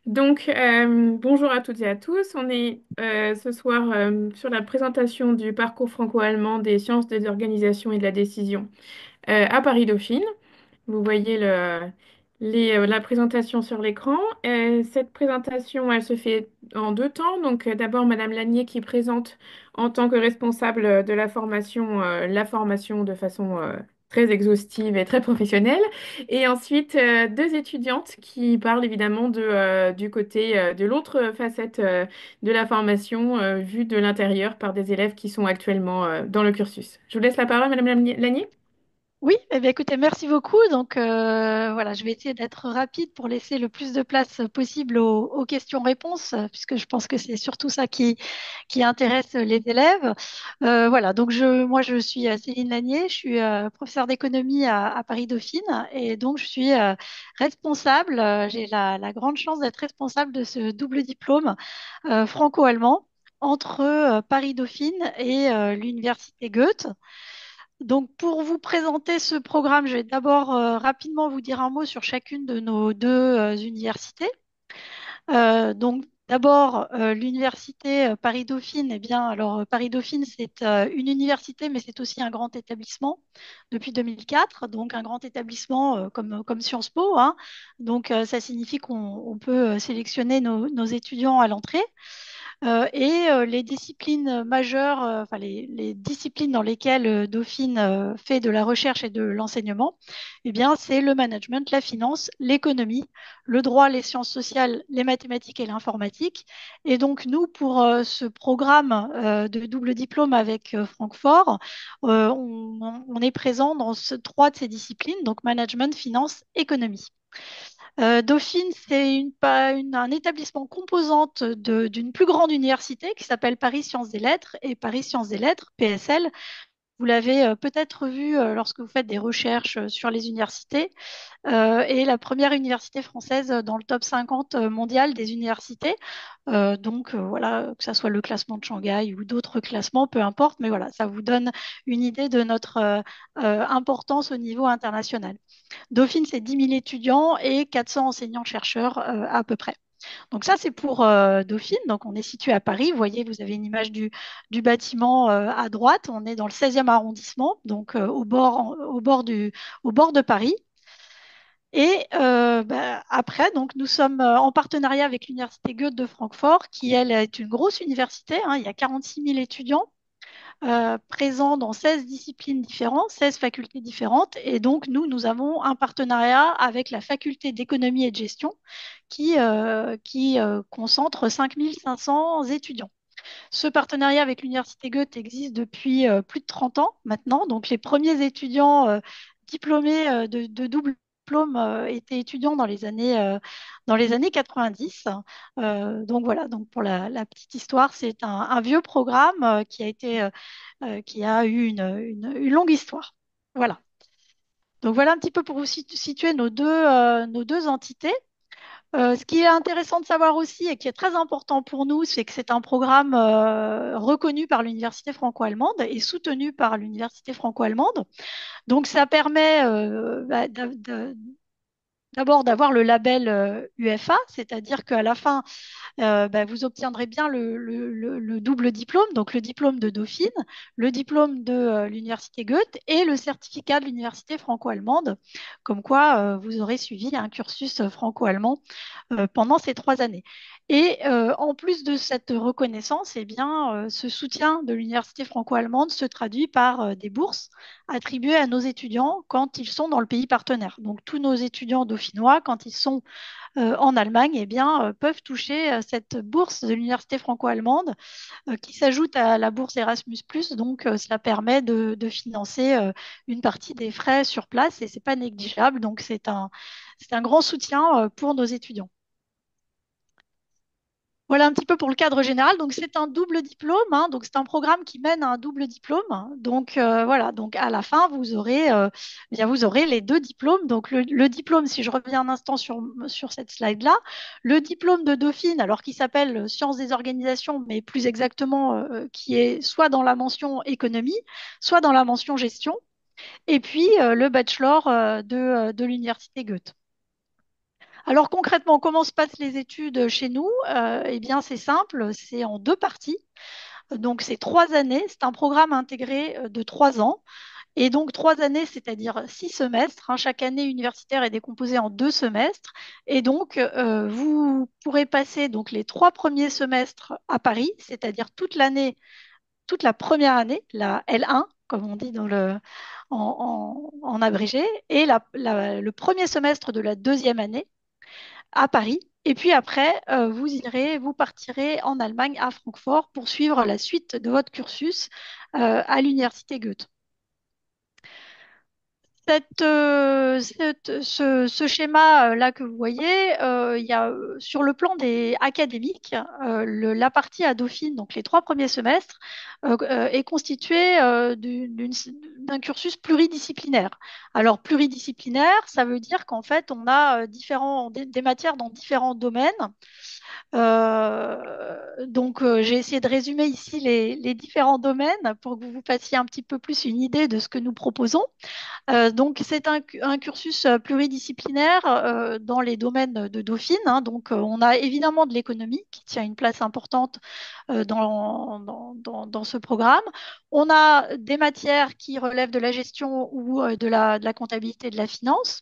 Bonjour à toutes et à tous. On est ce soir sur la présentation du parcours franco-allemand des sciences des organisations et de la décision à Paris-Dauphine. Vous voyez la présentation sur l'écran. Cette présentation, elle se fait en deux temps. D'abord, Madame Lanier qui présente en tant que responsable de la formation de façon très exhaustive et très professionnelle. Et ensuite, deux étudiantes qui parlent évidemment du côté, de l'autre facette de la formation vue de l'intérieur par des élèves qui sont actuellement dans le cursus. Je vous laisse la parole, Madame Lanier. Oui, eh bien, écoutez, merci beaucoup. Voilà, je vais essayer d'être rapide pour laisser le plus de place possible aux questions-réponses, puisque je pense que c'est surtout ça qui intéresse les élèves. Voilà, moi, je suis Céline Lanier, je suis professeure d'économie à Paris-Dauphine, et donc je suis responsable, j'ai la grande chance d'être responsable de ce double diplôme franco-allemand entre Paris-Dauphine et l'Université Goethe. Donc, pour vous présenter ce programme, je vais d'abord rapidement vous dire un mot sur chacune de nos deux universités. D'abord, l'université Paris-Dauphine. Eh bien, alors Paris-Dauphine, c'est une université, mais c'est aussi un grand établissement depuis 2004. Donc, un grand établissement comme Sciences Po, hein. Ça signifie qu'on peut sélectionner nos étudiants à l'entrée. Les disciplines majeures, enfin les disciplines dans lesquelles Dauphine fait de la recherche et de l'enseignement, eh bien, c'est le management, la finance, l'économie, le droit, les sciences sociales, les mathématiques et l'informatique. Et donc, nous, pour ce programme de double diplôme avec Francfort, on est présent dans trois de ces disciplines, donc management, finance, économie. Dauphine, c'est un établissement composante d'une plus grande université qui s'appelle Paris Sciences et Lettres et Paris Sciences et Lettres, PSL. Vous l'avez peut-être vu lorsque vous faites des recherches sur les universités, est la première université française dans le top 50 mondial des universités. Voilà, que ce soit le classement de Shanghai ou d'autres classements, peu importe, mais voilà, ça vous donne une idée de notre importance au niveau international. Dauphine, c'est 10 000 étudiants et 400 enseignants-chercheurs à peu près. Donc ça, c'est pour Dauphine. Donc on est situé à Paris. Vous voyez, vous avez une image du bâtiment à droite. On est dans le 16e arrondissement, donc au bord de Paris. Après, donc, nous sommes en partenariat avec l'Université Goethe de Francfort, qui, elle, est une grosse université, hein. Il y a 46 000 étudiants présents dans 16 disciplines différentes, 16 facultés différentes. Et donc, nous avons un partenariat avec la faculté d'économie et de gestion qui concentre 5 500 étudiants. Ce partenariat avec l'Université Goethe existe depuis plus de 30 ans maintenant. Donc, les premiers étudiants diplômés de double diplôme étaient étudiants dans les années 90. Voilà, donc pour la petite histoire, c'est un vieux programme qui a eu une longue histoire. Voilà. Donc voilà un petit peu pour vous situer nos deux entités. Ce qui est intéressant de savoir aussi et qui est très important pour nous, c'est que c'est un programme reconnu par l'Université franco-allemande et soutenu par l'Université franco-allemande. Donc ça permet d'abord d'avoir le label UFA, c'est-à-dire qu'à la fin, vous obtiendrez bien le double diplôme, donc le diplôme de Dauphine, le diplôme de l'Université Goethe et le certificat de l'Université franco-allemande, comme quoi vous aurez suivi un cursus franco-allemand pendant ces 3 années. Et en plus de cette reconnaissance, eh bien, ce soutien de l'université franco-allemande se traduit par des bourses attribuées à nos étudiants quand ils sont dans le pays partenaire. Donc tous nos étudiants dauphinois, quand ils sont en Allemagne, eh bien, peuvent toucher cette bourse de l'université franco-allemande qui s'ajoute à la bourse Erasmus+. Cela permet de financer une partie des frais sur place et c'est pas négligeable. Donc, c'est un grand soutien pour nos étudiants. Voilà un petit peu pour le cadre général. Donc, c'est un double diplôme, hein. Donc, c'est un programme qui mène à un double diplôme. Voilà. Donc, à la fin, vous aurez les deux diplômes. Donc, le diplôme, si je reviens un instant sur cette slide-là, le diplôme de Dauphine, alors qui s'appelle Sciences des organisations, mais plus exactement, qui est soit dans la mention économie, soit dans la mention gestion. Et puis, le bachelor de l'Université Goethe. Alors concrètement, comment se passent les études chez nous? Eh bien, c'est simple, c'est en deux parties. Donc, c'est 3 années. C'est un programme intégré de 3 ans. Et donc, 3 années, c'est-à-dire 6 semestres, hein. Chaque année universitaire est décomposée en 2 semestres. Et donc, vous pourrez passer donc, les 3 premiers semestres à Paris, c'est-à-dire toute l'année, toute la première année, la L1, comme on dit en abrégé, et le premier semestre de la deuxième année à Paris. Et puis après, vous partirez en Allemagne, à Francfort, pour suivre la suite de votre cursus à l'université Goethe. Ce schéma-là que vous voyez, il y a sur le plan académique, la partie à Dauphine, donc les 3 premiers semestres, est constituée d'un cursus pluridisciplinaire. Alors pluridisciplinaire, ça veut dire qu'en fait, on a des matières dans différents domaines. J'ai essayé de résumer ici les différents domaines pour que vous vous fassiez un petit peu plus une idée de ce que nous proposons. Donc, c'est un cursus pluridisciplinaire dans les domaines de Dauphine, hein. Donc, on a évidemment de l'économie qui tient une place importante dans ce programme. On a des matières qui relèvent de la gestion ou de la comptabilité et de la finance,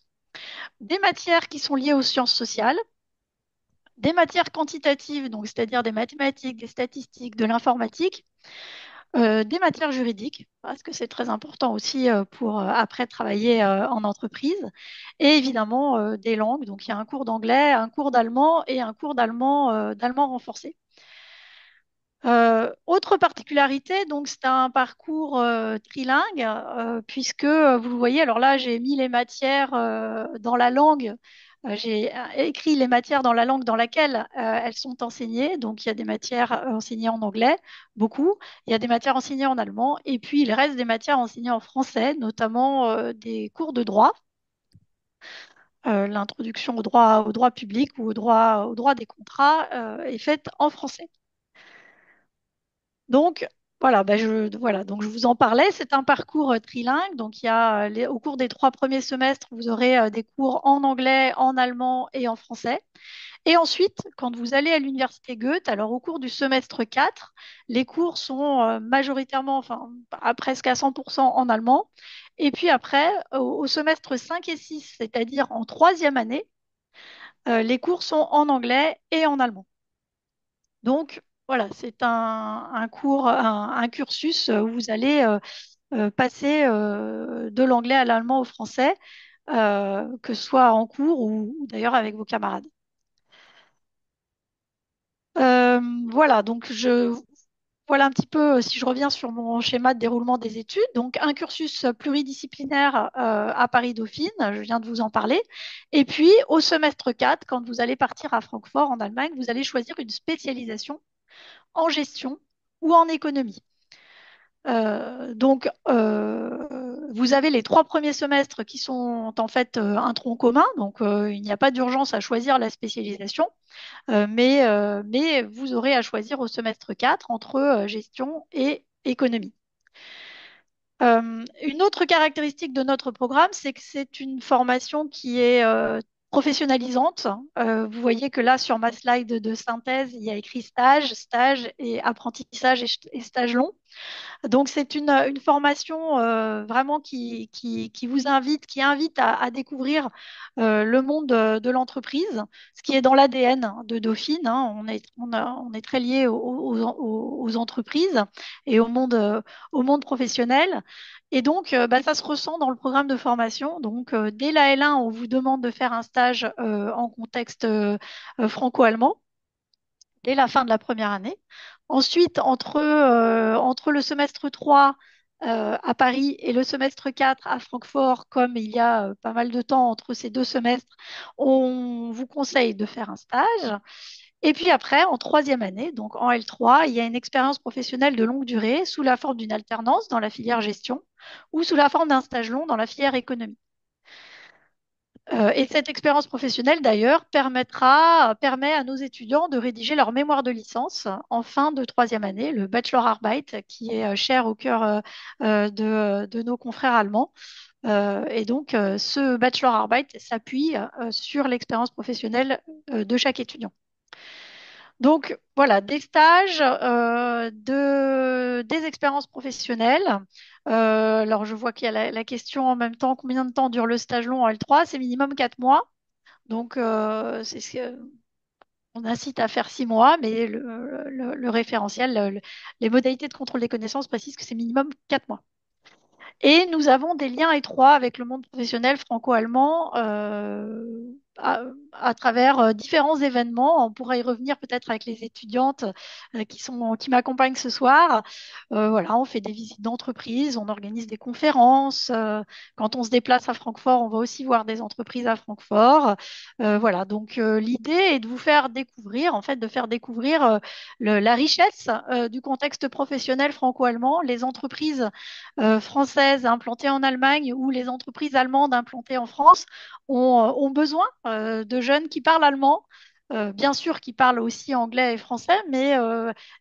des matières qui sont liées aux sciences sociales, des matières quantitatives, donc c'est-à-dire des mathématiques, des statistiques, de l'informatique, des matières juridiques, parce que c'est très important aussi pour après travailler en entreprise, et évidemment des langues. Donc il y a un cours d'anglais, un cours d'allemand et un cours d'allemand renforcé. Autre particularité, donc c'est un parcours trilingue, puisque vous le voyez, alors là j'ai mis les matières dans la langue, j'ai écrit les matières dans la langue dans laquelle elles sont enseignées. Donc il y a des matières enseignées en anglais, beaucoup, il y a des matières enseignées en allemand, et puis il reste des matières enseignées en français, notamment des cours de droit, l'introduction au droit public ou au droit des contrats est faite en français. Donc, voilà, donc je vous en parlais. C'est un parcours trilingue. Donc, au cours des 3 premiers semestres, vous aurez des cours en anglais, en allemand et en français. Et ensuite, quand vous allez à l'université Goethe, alors au cours du semestre 4, les cours sont majoritairement, enfin, presque à 100% en allemand. Et puis après, au semestre 5 et 6, c'est-à-dire en troisième année, les cours sont en anglais et en allemand. Donc, voilà, c'est un cursus où vous allez passer de l'anglais à l'allemand au français, que ce soit en cours ou d'ailleurs avec vos camarades. Euh, voilà, voilà un petit peu, si je reviens sur mon schéma de déroulement des études. Donc, un cursus pluridisciplinaire à Paris-Dauphine, je viens de vous en parler. Et puis, au semestre 4, quand vous allez partir à Francfort, en Allemagne, vous allez choisir une spécialisation en gestion ou en économie. Vous avez les 3 premiers semestres qui sont en fait un tronc commun, donc il n'y a pas d'urgence à choisir la spécialisation, mais vous aurez à choisir au semestre 4 entre gestion et économie. Une autre caractéristique de notre programme, c'est que c'est une formation qui est professionnalisante. Vous voyez que là, sur ma slide de synthèse, il y a écrit stage, stage et apprentissage et stage long. Donc, c'est une formation vraiment qui vous invite, qui invite à découvrir le monde de l'entreprise, ce qui est dans l'ADN de Dauphine, hein. On est très lié aux entreprises et au monde professionnel. Et donc, ça se ressent dans le programme de formation. Donc, dès la L1, on vous demande de faire un stage en contexte franco-allemand dès la fin de la première année. Ensuite, entre le semestre 3 à Paris et le semestre 4 à Francfort, comme il y a pas mal de temps entre ces deux semestres, on vous conseille de faire un stage. Et puis après, en troisième année, donc en L3, il y a une expérience professionnelle de longue durée sous la forme d'une alternance dans la filière gestion ou sous la forme d'un stage long dans la filière économie. Et cette expérience professionnelle, d'ailleurs, permet à nos étudiants de rédiger leur mémoire de licence en fin de troisième année, le Bachelorarbeit, qui est cher au cœur de nos confrères allemands. Et donc, ce Bachelorarbeit s'appuie sur l'expérience professionnelle de chaque étudiant. Donc, voilà, des stages, des expériences professionnelles. Alors, je vois qu'il y a la question en même temps, combien de temps dure le stage long en L3? C'est minimum 4 mois. Donc, on incite à faire 6 mois, mais le référentiel, les modalités de contrôle des connaissances précisent que c'est minimum 4 mois. Et nous avons des liens étroits avec le monde professionnel franco-allemand à travers différents événements. On pourra y revenir peut-être avec les étudiantes qui m'accompagnent ce soir. Voilà, on fait des visites d'entreprise, on organise des conférences. Quand on se déplace à Francfort, on va aussi voir des entreprises à Francfort. Voilà, donc l'idée est de vous faire découvrir, en fait, de faire découvrir la richesse du contexte professionnel franco-allemand, les entreprises françaises implantées en Allemagne ou les entreprises allemandes implantées en France ont besoin de jeunes qui parlent allemand. Bien sûr, qui parlent aussi anglais et français, mais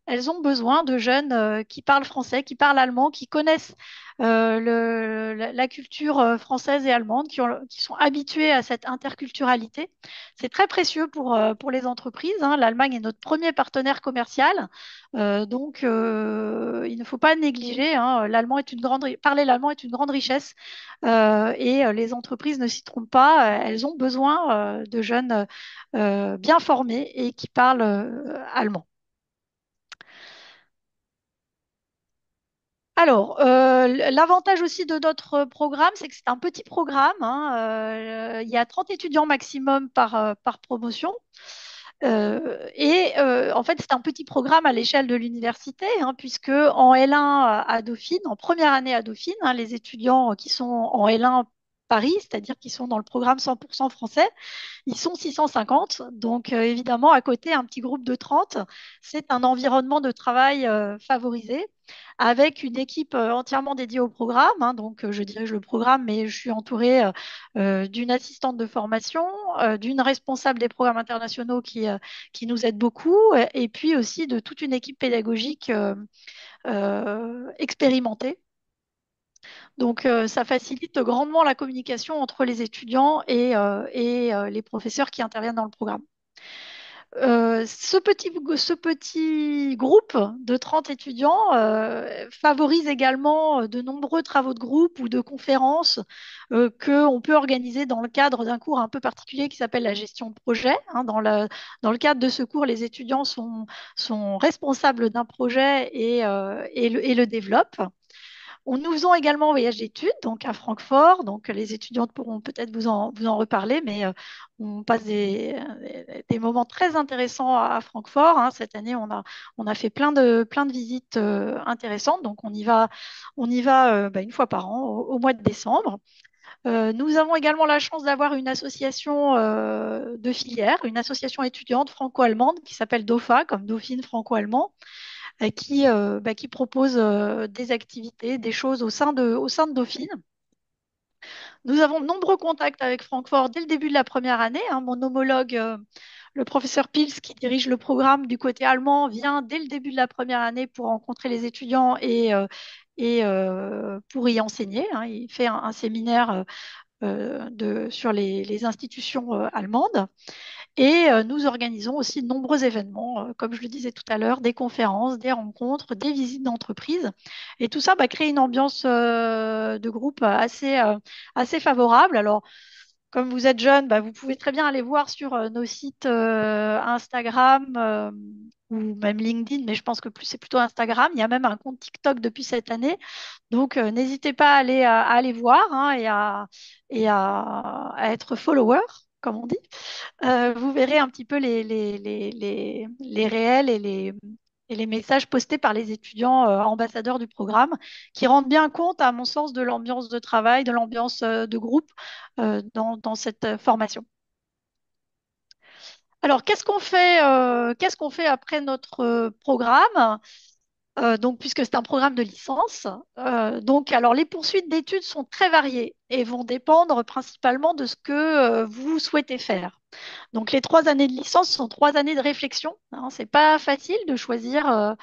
elles ont besoin de jeunes qui parlent français, qui parlent allemand, qui connaissent la culture française et allemande, qui sont habitués à cette interculturalité. C'est très précieux pour les entreprises, hein. L'Allemagne est notre premier partenaire commercial. Donc, il ne faut pas négliger, hein, parler l'allemand est une grande richesse et les entreprises ne s'y trompent pas. Elles ont besoin de jeunes bien formés et qui parlent allemand. Alors, l'avantage aussi de notre programme, c'est que c'est un petit programme, hein. Il y a 30 étudiants maximum par promotion. En fait, c'est un petit programme à l'échelle de l'université, hein, puisque en L1 à Dauphine, en première année à Dauphine, hein, les étudiants qui sont en L1 Paris, c'est-à-dire qui sont dans le programme 100% français, ils sont 650. Donc, évidemment, à côté, un petit groupe de 30, c'est un environnement de travail favorisé avec une équipe entièrement dédiée au programme, hein. Donc, je dirige le programme, mais je suis entourée d'une assistante de formation, d'une responsable des programmes internationaux qui nous aide beaucoup, et puis aussi de toute une équipe pédagogique expérimentée. Donc, ça facilite grandement la communication entre les étudiants et les professeurs qui interviennent dans le programme. Ce petit groupe de 30 étudiants favorise également de nombreux travaux de groupe ou de conférences qu'on peut organiser dans le cadre d'un cours un peu particulier qui s'appelle la gestion de projet, hein. Dans le cadre de ce cours, les étudiants sont responsables d'un projet et le développent. Nous faisons également un voyage d'études, donc à Francfort. Donc les étudiantes pourront peut-être vous en reparler, mais on passe des moments très intéressants à Francfort, hein. Cette année, on a fait plein de visites intéressantes. Donc on y va une fois par an, au mois de décembre. Nous avons également la chance d'avoir une association de filière, une association étudiante franco-allemande qui s'appelle DOFA, comme Dauphine franco-allemand, qui propose des activités, des choses au sein de Dauphine. Nous avons de nombreux contacts avec Francfort dès le début de la première année, hein. Mon homologue, le professeur Pils, qui dirige le programme du côté allemand, vient dès le début de la première année pour rencontrer les étudiants et pour y enseigner, hein. Il fait un séminaire sur les institutions allemandes. Et nous organisons aussi de nombreux événements, comme je le disais tout à l'heure, des conférences, des rencontres, des visites d'entreprise. Et tout ça crée une ambiance de groupe assez favorable. Alors, comme vous êtes jeune, vous pouvez très bien aller voir sur nos sites Instagram ou même LinkedIn, mais je pense que c'est plutôt Instagram. Il y a même un compte TikTok depuis cette année. Donc, n'hésitez pas à aller voir, hein, et à être follower, comme on dit. Vous verrez un petit peu les réels et les messages postés par les étudiants ambassadeurs du programme qui rendent bien compte, à mon sens, de l'ambiance de travail, de l'ambiance de groupe dans cette formation. Alors, qu'est-ce qu'on fait après notre programme? Donc, puisque c'est un programme de licence. Donc, alors, les poursuites d'études sont très variées et vont dépendre principalement de ce que vous souhaitez faire. Donc, les 3 années de licence sont 3 années de réflexion, hein. C'est pas facile de choisir,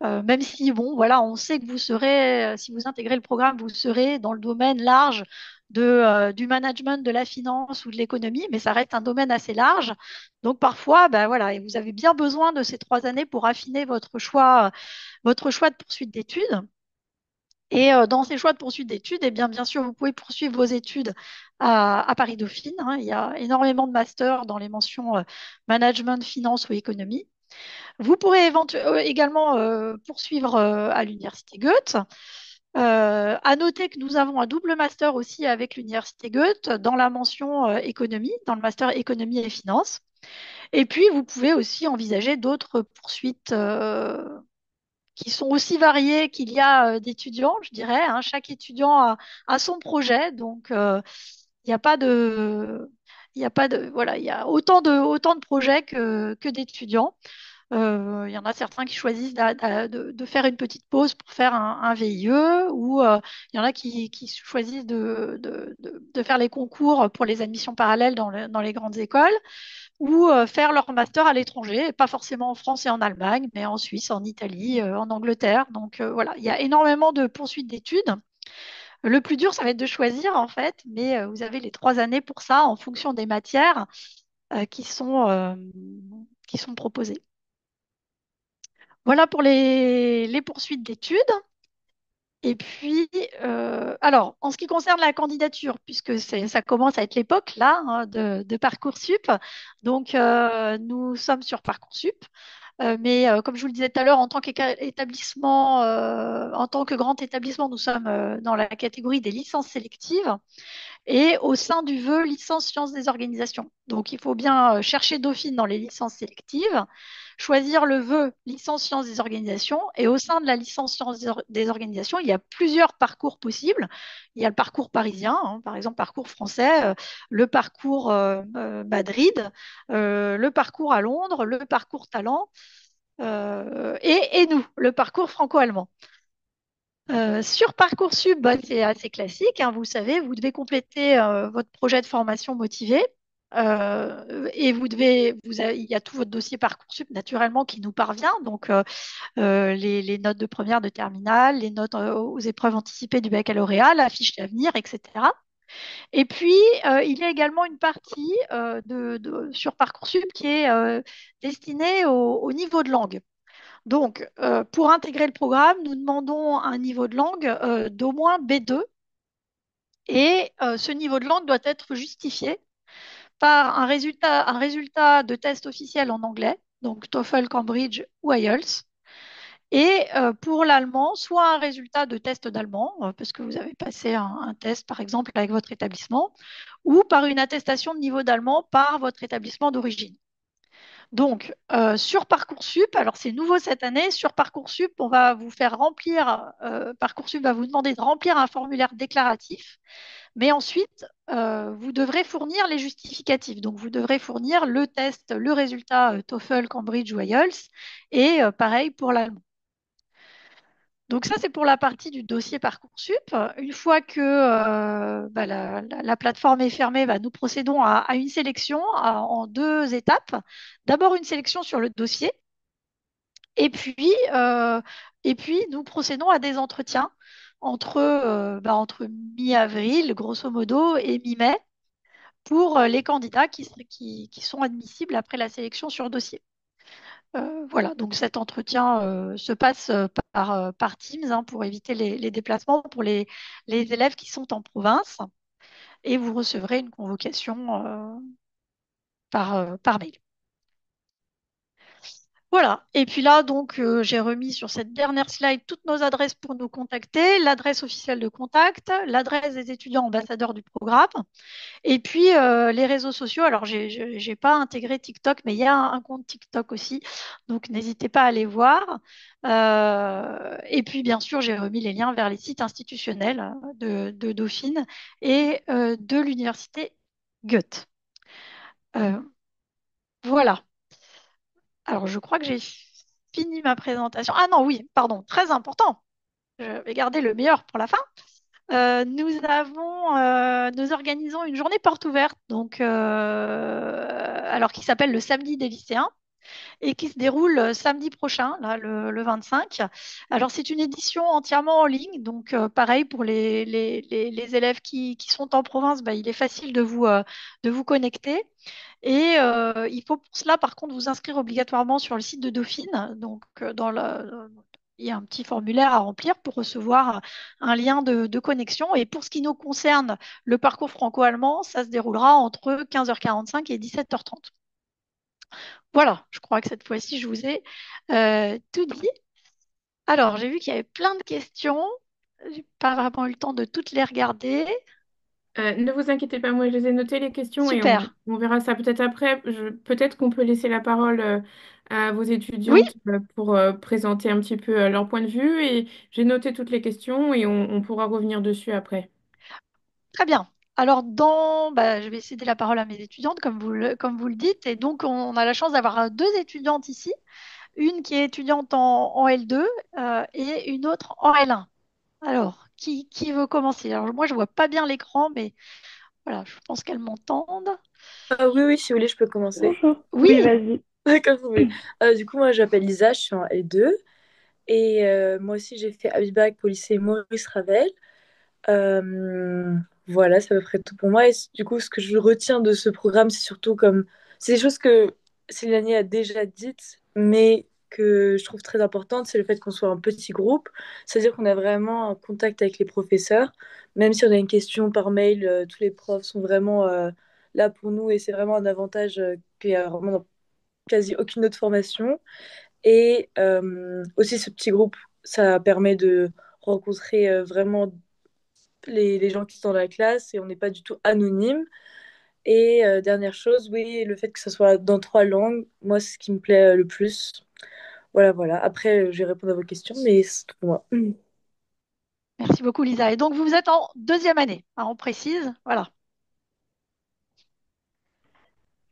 même si, bon, voilà, on sait que si vous intégrez le programme, vous serez dans le domaine large du management, de la finance ou de l'économie, mais ça reste un domaine assez large. Donc parfois, ben voilà, et vous avez bien besoin de ces 3 années pour affiner votre choix de poursuite d'études. Et dans ces choix de poursuite d'études, eh bien sûr, vous pouvez poursuivre vos études à Paris-Dauphine, hein. Il y a énormément de masters dans les mentions management, finance ou économie. Vous pourrez également poursuivre à l'université Goethe. À noter que nous avons un double master aussi avec l'université Goethe dans la mention économie, dans le master économie et finance. Et puis, vous pouvez aussi envisager d'autres poursuites qui sont aussi variées qu'il y a d'étudiants, je dirais, hein. Chaque étudiant a son projet, donc il n'y a pas de, il y a pas de, voilà, il y a autant de projets que d'étudiants. Il y en a certains qui choisissent de faire une petite pause pour faire un VIE, ou il y en a qui choisissent de faire les concours pour les admissions parallèles dans les grandes écoles, ou faire leur master à l'étranger, pas forcément en France et en Allemagne, mais en Suisse, en Italie, en Angleterre. Donc voilà, il y a énormément de poursuites d'études. Le plus dur, ça va être de choisir en fait, mais vous avez les 3 années pour ça en fonction des matières euh, qui sont, euh, qui sont proposées. Voilà pour les poursuites d'études. Et puis, alors, en ce qui concerne la candidature, puisque ça commence à être l'époque là, hein, de Parcoursup, donc nous sommes sur Parcoursup. Mais comme je vous le disais tout à l'heure, en tant qu'établissement, en tant que grand établissement, nous sommes dans la catégorie des licences sélectives et au sein du vœu licence sciences des organisations. Donc, il faut bien chercher Dauphine dans les licences sélectives, choisir le vœu licence sciences des organisations. Et au sein de la licence sciences des organisations, il y a plusieurs parcours possibles. Il y a le parcours parisien, hein, par exemple, parcours français, le parcours Madrid, le parcours à Londres, le parcours talent, et nous, le parcours franco-allemand. Sur Parcoursup, bah, c'est assez classique, hein, vous savez, vous devez compléter votre projet de formation motivé. Et il y a tout votre dossier Parcoursup naturellement qui nous parvient, donc les notes de première, de terminale, les notes aux épreuves anticipées du baccalauréat, la fiche d'avenir, etc. Et puis, il y a également une partie sur Parcoursup qui est destinée au niveau de langue. Donc, pour intégrer le programme, nous demandons un niveau de langue d'au moins B2, et ce niveau de langue doit être justifié par un résultat de test officiel en anglais, donc TOEFL, Cambridge ou IELTS. Et pour l'allemand, soit un résultat de test d'allemand, parce que vous avez passé un test, par exemple, avec votre établissement, ou par une attestation de niveau d'allemand par votre établissement d'origine. Donc, sur Parcoursup, alors c'est nouveau cette année, sur Parcoursup, on va vous faire remplir, Parcoursup va vous demander de remplir un formulaire déclaratif, mais ensuite, vous devrez fournir les justificatifs. Donc, vous devrez fournir le test, le résultat TOEFL, Cambridge ou IELTS, et pareil pour l'allemand. Donc ça, c'est pour la partie du dossier Parcoursup. Une fois que bah, la plateforme est fermée, bah, nous procédons à une sélection en 2 étapes. D'abord, une sélection sur le dossier, et puis, nous procédons à des entretiens entre mi-avril, grosso modo, et mi-mai, pour les candidats qui sont admissibles après la sélection sur dossier. Voilà, donc cet entretien se passe par Teams, hein, pour éviter les déplacements pour les élèves qui sont en province, et vous recevrez une convocation par mail. Voilà, et puis là, donc, j'ai remis sur cette dernière slide toutes nos adresses pour nous contacter, l'adresse officielle de contact, l'adresse des étudiants ambassadeurs du programme, et puis les réseaux sociaux. Alors, j'ai pas intégré TikTok, mais il y a un compte TikTok aussi, donc n'hésitez pas à aller voir. Et puis, bien sûr, j'ai remis les liens vers les sites institutionnels de Dauphine et de l'université Goethe. Euh, voilà. Alors, je crois que j'ai fini ma présentation. Ah non, oui, pardon, très important. Je vais garder le meilleur pour la fin. Nous organisons une journée porte ouverte, donc, alors qui s'appelle le samedi des lycéens. et qui se déroule samedi prochain, là, le 25. Alors, c'est une édition entièrement en ligne, donc pareil pour les élèves qui sont en province, bah, il est facile de vous connecter. Et il faut pour cela, par contre, vous inscrire obligatoirement sur le site de Dauphine. Donc, il y a un petit formulaire à remplir pour recevoir un lien de connexion. Et pour ce qui nous concerne, le parcours franco-allemand, ça se déroulera entre 15h45 et 17h30. Voilà, je crois que cette fois-ci, je vous ai tout dit. Alors, j'ai vu qu'il y avait plein de questions. J'ai pas vraiment eu le temps de toutes les regarder. Ne vous inquiétez pas, moi je les ai notées les questions et Super. on verra ça peut-être après. Peut-être qu'on peut laisser la parole à vos Oui, étudiantes pour présenter un petit peu leur point de vue et j'ai noté toutes les questions et on pourra revenir dessus après. très bien. Alors, je vais céder la parole à mes étudiantes, comme vous le dites. Et donc, on a la chance d'avoir deux étudiantes ici. Une qui est étudiante en L2 et une autre en L1. Alors, qui veut commencer? Alors, moi, je vois pas bien l'écran, mais voilà, je pense qu'elles m'entendent. Ah oui, oui, si vous voulez, je peux commencer. Bonjour. Oui, Oui, vas-y. Comme vous voulez. Du coup, moi, j'appelle Lisa, je suis en L2. Et moi aussi, j'ai fait Abibac au lycée Maurice Ravel. Voilà, c'est à peu près tout pour moi. Et du coup, ce que je retiens de ce programme, c'est surtout comme... C'est des choses que Célanie a déjà dites, mais que je trouve très importantes, c'est le fait qu'on soit un petit groupe. C'est-à-dire qu'on a vraiment un contact avec les professeurs. Même si on a une question par mail, tous les profs sont vraiment là pour nous et c'est vraiment un avantage qu'il y a vraiment dans quasi aucune autre formation. Et aussi, ce petit groupe, ça permet de rencontrer vraiment les gens qui sont dans la classe et on n'est pas du tout anonyme. Et dernière chose, oui, le fait que ce soit dans trois langues, moi, c'est ce qui me plaît le plus. Voilà, voilà. Après, je vais répondre à vos questions, mais c'est tout pour moi. merci beaucoup, Lisa. Et donc, vous êtes en deuxième année, hein, on précise. Voilà.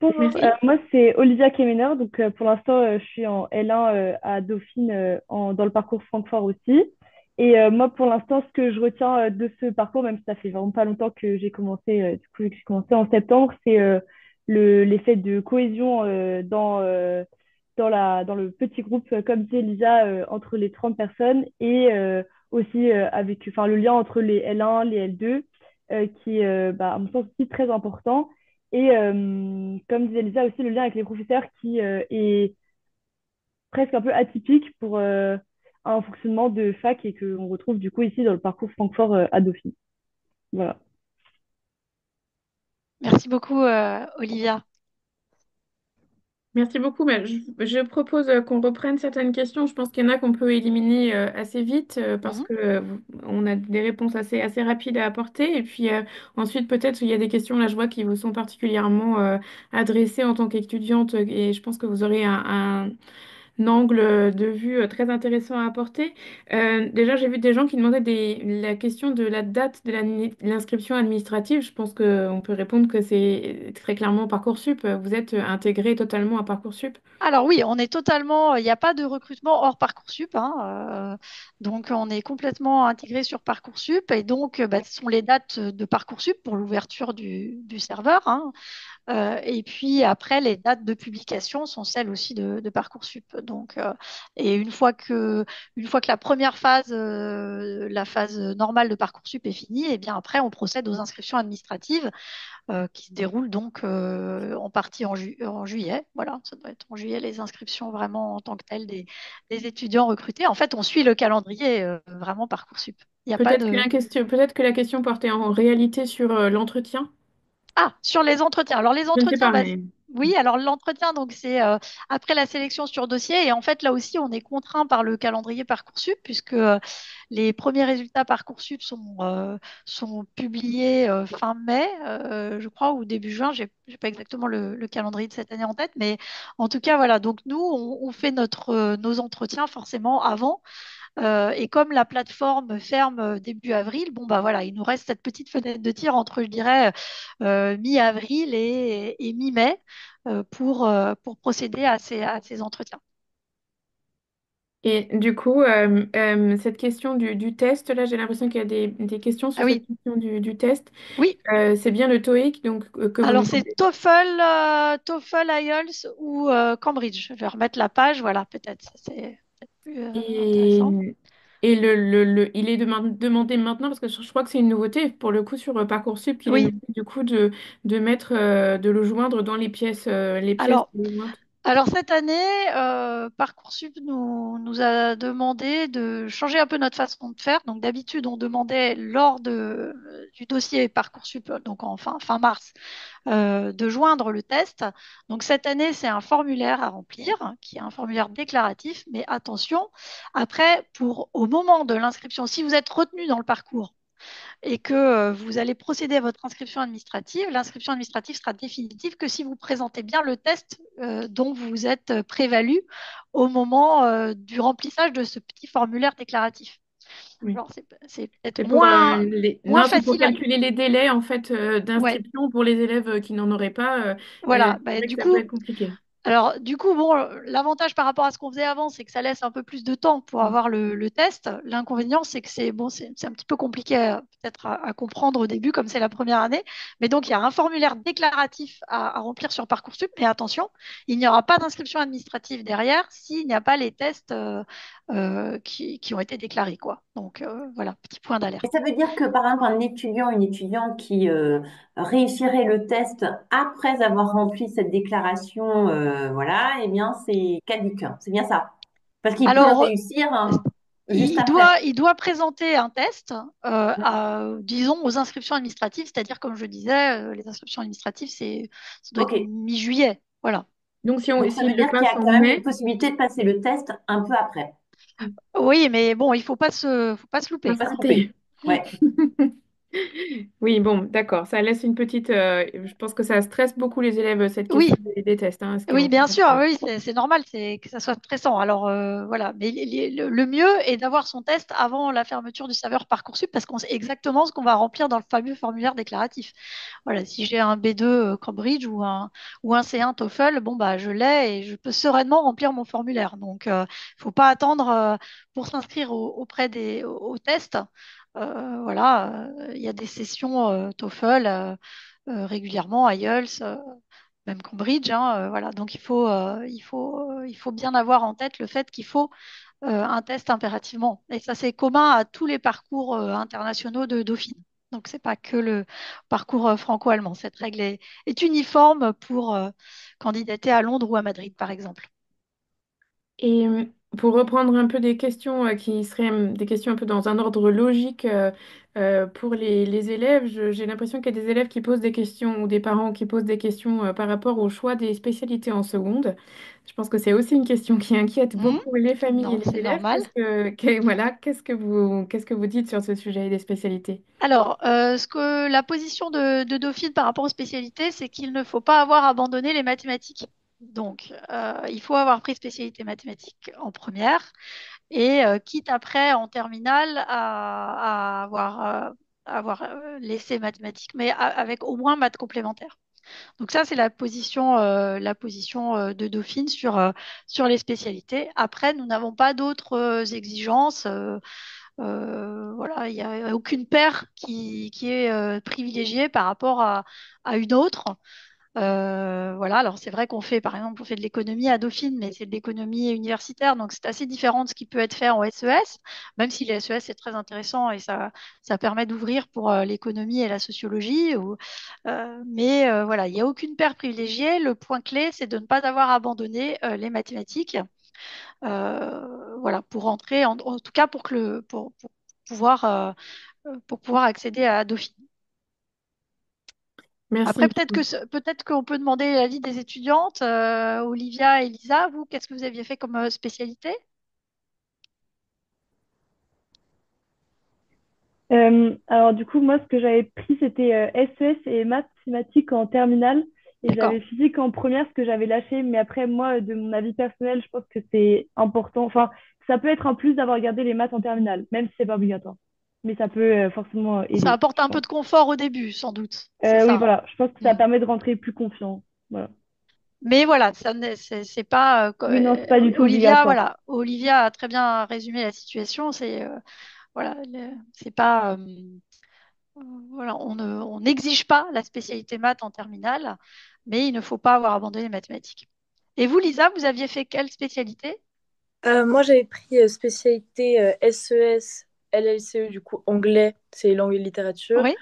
Bonjour, Merci. moi c'est Olivia Kemener, donc pour l'instant je suis en L1 à Dauphine dans le parcours Francfort aussi. Et moi pour l'instant ce que je retiens de ce parcours, même si ça fait vraiment pas longtemps que j'ai commencé, du coup que j'ai commencé en septembre, c'est l'effet de cohésion dans le petit groupe, comme disait Lisa, entre les 30 personnes et aussi avec enfin, le lien entre les L1, les L2, qui est à mon sens aussi très important. Et comme disait Lisa aussi, le lien avec les professeurs qui est presque un peu atypique pour un fonctionnement de fac et qu'on retrouve du coup ici dans le parcours Francfort à Dauphine. Voilà. Merci beaucoup, Olivia. Merci beaucoup. Je propose qu'on reprenne certaines questions. Je pense qu'il y en a qu'on peut éliminer assez vite parce Mhm. que on a des réponses assez rapides à apporter. Et puis ensuite, peut-être il y a des questions, là, je vois, qui vous sont particulièrement adressées en tant qu'étudiante et je pense que vous aurez un angle de vue très intéressant à apporter. Déjà, j'ai vu des gens qui demandaient la question de la date de l'inscription administrative. Je pense qu'on peut répondre que c'est très clairement Parcoursup. Vous êtes intégré totalement à Parcoursup. Alors oui, on est totalement, il n'y a pas de recrutement hors Parcoursup, hein, donc on est complètement intégré sur Parcoursup et donc ce sont les dates de Parcoursup pour l'ouverture du serveur, hein. Et puis après, les dates de publication sont celles aussi de Parcoursup. Donc, et une fois que la phase normale de Parcoursup est finie, et bien après, on procède aux inscriptions administratives qui se déroulent donc en partie en juillet. Voilà, ça doit être en juillet les inscriptions vraiment en tant que telles des étudiants recrutés. En fait, on suit le calendrier vraiment Parcoursup. Il n'y a pas de, Peut-être que la question portait en réalité sur l'entretien. Ah, sur les entretiens. Alors les Je ne sais entretiens, pas, mais oui, alors l'entretien, donc c'est après la sélection sur dossier. Et en fait, là aussi, on est contraint par le calendrier Parcoursup, puisque les premiers résultats Parcoursup sont publiés fin mai, je crois, ou début juin. J'ai pas exactement le calendrier de cette année en tête, mais en tout cas, voilà. Donc nous, on fait nos entretiens forcément avant. Et comme la plateforme ferme début avril, bon bah voilà, il nous reste cette petite fenêtre de tir entre, je dirais, mi-avril et mi-mai pour procéder à ces entretiens. Et du coup, cette question du test, là, j'ai l'impression qu'il y a des questions Ah sur cette oui, question du test. oui. C'est bien le TOEIC donc, que vous Alors c'est demandez. TOEFL, IELTS ou Cambridge. Je vais remettre la page, voilà, peut-être. C'est peut-être plus intéressant. Et, il est demandé maintenant, parce que je crois que c'est une nouveauté, pour le coup, sur Parcoursup, qu'il est Oui. demandé du coup de mettre, de le joindre dans les pièces Alors, jointes. Alors cette année, Parcoursup nous a demandé de changer un peu notre façon de faire. Donc d'habitude, on demandait du dossier Parcoursup, donc en fin mars, de joindre le test. Donc cette année, c'est un formulaire à remplir, qui est un formulaire déclaratif. Mais attention, après, au moment de l'inscription, si vous êtes retenu dans le parcours, et que vous allez procéder à votre inscription administrative, l'inscription administrative sera définitive que si vous présentez bien le test dont vous êtes prévalu au moment du remplissage de ce petit formulaire déclaratif. Oui. Alors, c'est peut-être C'est pour moins non, c'est pour facile. calculer les délais en fait Ouais, d'inscription pour les élèves qui n'en auraient pas. voilà. C'est Bah, vrai que du ça peut coup, être compliqué. Alors, du coup, bon, l'avantage par rapport à ce qu'on faisait avant, c'est que ça laisse un peu plus de temps pour avoir le test. L'inconvénient, c'est que c'est un petit peu compliqué peut-être à comprendre au début, comme c'est la première année. Mais donc, il y a un formulaire déclaratif à remplir sur Parcoursup. Mais attention, il n'y aura pas d'inscription administrative derrière s'il n'y a pas les tests qui ont été déclarés, quoi. Donc, voilà, petit point Et d'alerte. ça veut dire que, par exemple, un étudiant, une étudiante qui réussirait le test après avoir rempli cette déclaration, voilà, eh bien, c'est caduc, hein. C'est bien ça. Parce qu'il peut le Alors, réussir hein, juste il doit présenter un test, disons, aux inscriptions administratives, c'est-à-dire, comme je disais, les inscriptions administratives, ça doit être Ok. mi-juillet. Voilà. Donc Donc, ça veut s'il le dire qu'il y passe a en quand même une mai, possibilité de passer le test un peu après. Oui, mais bon, il faut pas se faut Faut louper. pas se sauter. tromper. Ouais. Oui, bon, d'accord. Ça laisse une petite. Je pense que ça stresse beaucoup les élèves cette Oui, question des tests, hein, ce qui oui, en bien fait sûr, partie. oui, c'est normal, c'est que ça soit stressant. Alors voilà, mais le mieux est d'avoir son test avant la fermeture du serveur Parcoursup parce qu'on sait exactement ce qu'on va remplir dans le fameux formulaire déclaratif. Voilà, si j'ai un B2 Cambridge ou un C1 TOEFL, bon bah je l'ai et je peux sereinement remplir mon formulaire. Donc faut pas attendre pour s'inscrire auprès au test. Voilà, il y a des sessions TOEFL régulièrement, IELTS. Même Cambridge, hein, voilà. Donc il faut bien avoir en tête le fait qu'il faut un test impérativement. Et ça, c'est commun à tous les parcours internationaux de Dauphine. Donc c'est pas que le parcours franco-allemand. Cette règle est uniforme pour candidater à Londres ou à Madrid, par exemple. Et pour reprendre un peu des questions qui seraient des questions un peu dans un ordre logique pour les élèves, j'ai l'impression qu'il y a des élèves qui posent des questions ou des parents qui posent des questions par rapport au choix des spécialités en seconde. Je pense que c'est aussi une question qui inquiète Hmm. beaucoup les familles et Non, les c'est élèves. normal. Voilà, qu'est-ce que vous dites sur ce sujet des spécialités? Alors, la position de Dauphine par rapport aux spécialités, c'est qu'il ne faut pas avoir abandonné les mathématiques. Donc, il faut avoir pris spécialité mathématiques en première et quitte après en terminale à avoir laissé mathématiques, mais avec au moins maths complémentaires. Donc ça, c'est la position de Dauphine sur les spécialités. Après, nous n'avons pas d'autres exigences. Voilà, il n'y a aucune paire qui est privilégiée par rapport à une autre. Voilà, alors c'est vrai qu'on fait, par exemple, on fait de l'économie à Dauphine, mais c'est de l'économie universitaire, donc c'est assez différent de ce qui peut être fait en SES, même si les SES c'est très intéressant et ça permet d'ouvrir pour l'économie et la sociologie. Mais voilà, il n'y a aucune paire privilégiée. Le point clé, c'est de ne pas avoir abandonné les mathématiques. Voilà, pour entrer, en tout cas pouvoir, pour pouvoir accéder à Dauphine. Après, Merci. peut-être qu'on peut demander l'avis des étudiantes. Olivia et Lisa, vous, qu'est-ce que vous aviez fait comme spécialité? Alors du coup, moi, ce que j'avais pris, c'était SES et mathématiques en terminale. Et D'accord. j'avais physique en première, ce que j'avais lâché. Mais après, moi, de mon avis personnel, je pense que c'est important. Enfin, ça peut être un plus d'avoir gardé les maths en terminale, même si c'est pas obligatoire. Mais ça peut forcément Ça aider, apporte je un peu pense. de confort au début, sans doute. C'est Oui, ça. voilà, je pense que ça Mm. permet de rentrer plus confiant. Voilà. Mais voilà, c'est pas. Oui, non, c'est pas du tout Olivia, obligatoire. voilà, Olivia a très bien résumé la situation. Voilà, c'est pas. Voilà, on n'exige pas la spécialité maths en terminale, mais il ne faut pas avoir abandonné les mathématiques. Et vous, Lisa, vous aviez fait quelle spécialité? Moi, j'avais pris spécialité SES, LLCE, du coup anglais, c'est langue et littérature, Oui,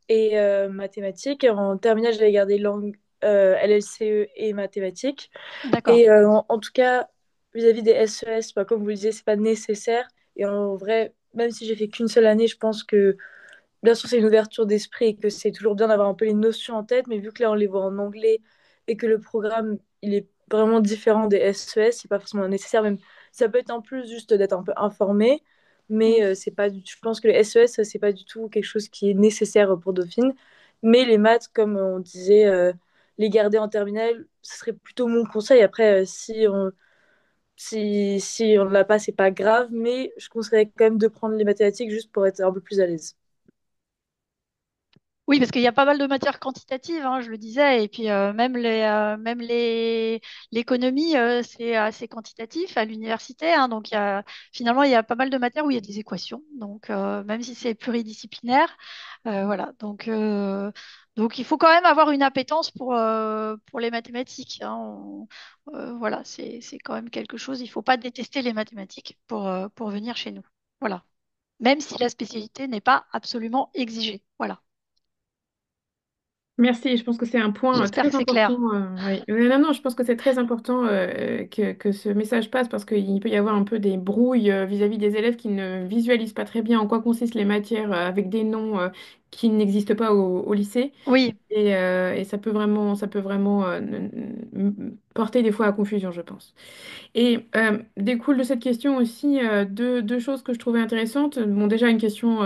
et mathématiques. Et en terminale, j'avais gardé langue LLCE et mathématiques. d'accord. Et en tout cas, vis-à-vis des SES, bah, comme vous le disiez, c'est pas nécessaire. Et en vrai, même si j'ai fait qu'une seule année, je pense que bien sûr, c'est une ouverture d'esprit et que c'est toujours bien d'avoir un peu les notions en tête, mais vu que là, on les voit en anglais et que le programme, il est vraiment différent des SES, c'est pas forcément nécessaire, même ça peut être en plus juste d'être un peu informé, mais Mm. c'est pas je pense que les SES, c'est pas du tout quelque chose qui est nécessaire pour Dauphine. Mais les maths, comme on disait, les garder en terminale, ce serait plutôt mon conseil. Après, si on ne l'a pas, c'est pas grave, mais je conseillerais quand même de prendre les mathématiques juste pour être un peu plus à l'aise. Oui, parce qu'il y a pas mal de matières quantitatives, hein, je le disais, et puis même l'économie, c'est assez quantitatif à l'université, hein, donc finalement il y a pas mal de matières où il y a des équations, donc même si c'est pluridisciplinaire, voilà, donc il faut quand même avoir une appétence pour les mathématiques, hein, voilà, c'est quand même quelque chose. Il faut pas détester les mathématiques pour venir chez nous, voilà, même si la spécialité n'est pas absolument exigée, voilà. Merci, je pense que c'est un point J'espère très que c'est important. clair. Oui. Non, non, je pense que c'est très important que ce message passe parce qu'il peut y avoir un peu des brouilles vis-à-vis des élèves qui ne visualisent pas très bien en quoi consistent les matières avec des noms qui n'existent pas au lycée. Oui. Et ça peut vraiment porter des fois à confusion, je pense. Et découle de cette question aussi deux choses que je trouvais intéressantes. Bon, déjà une question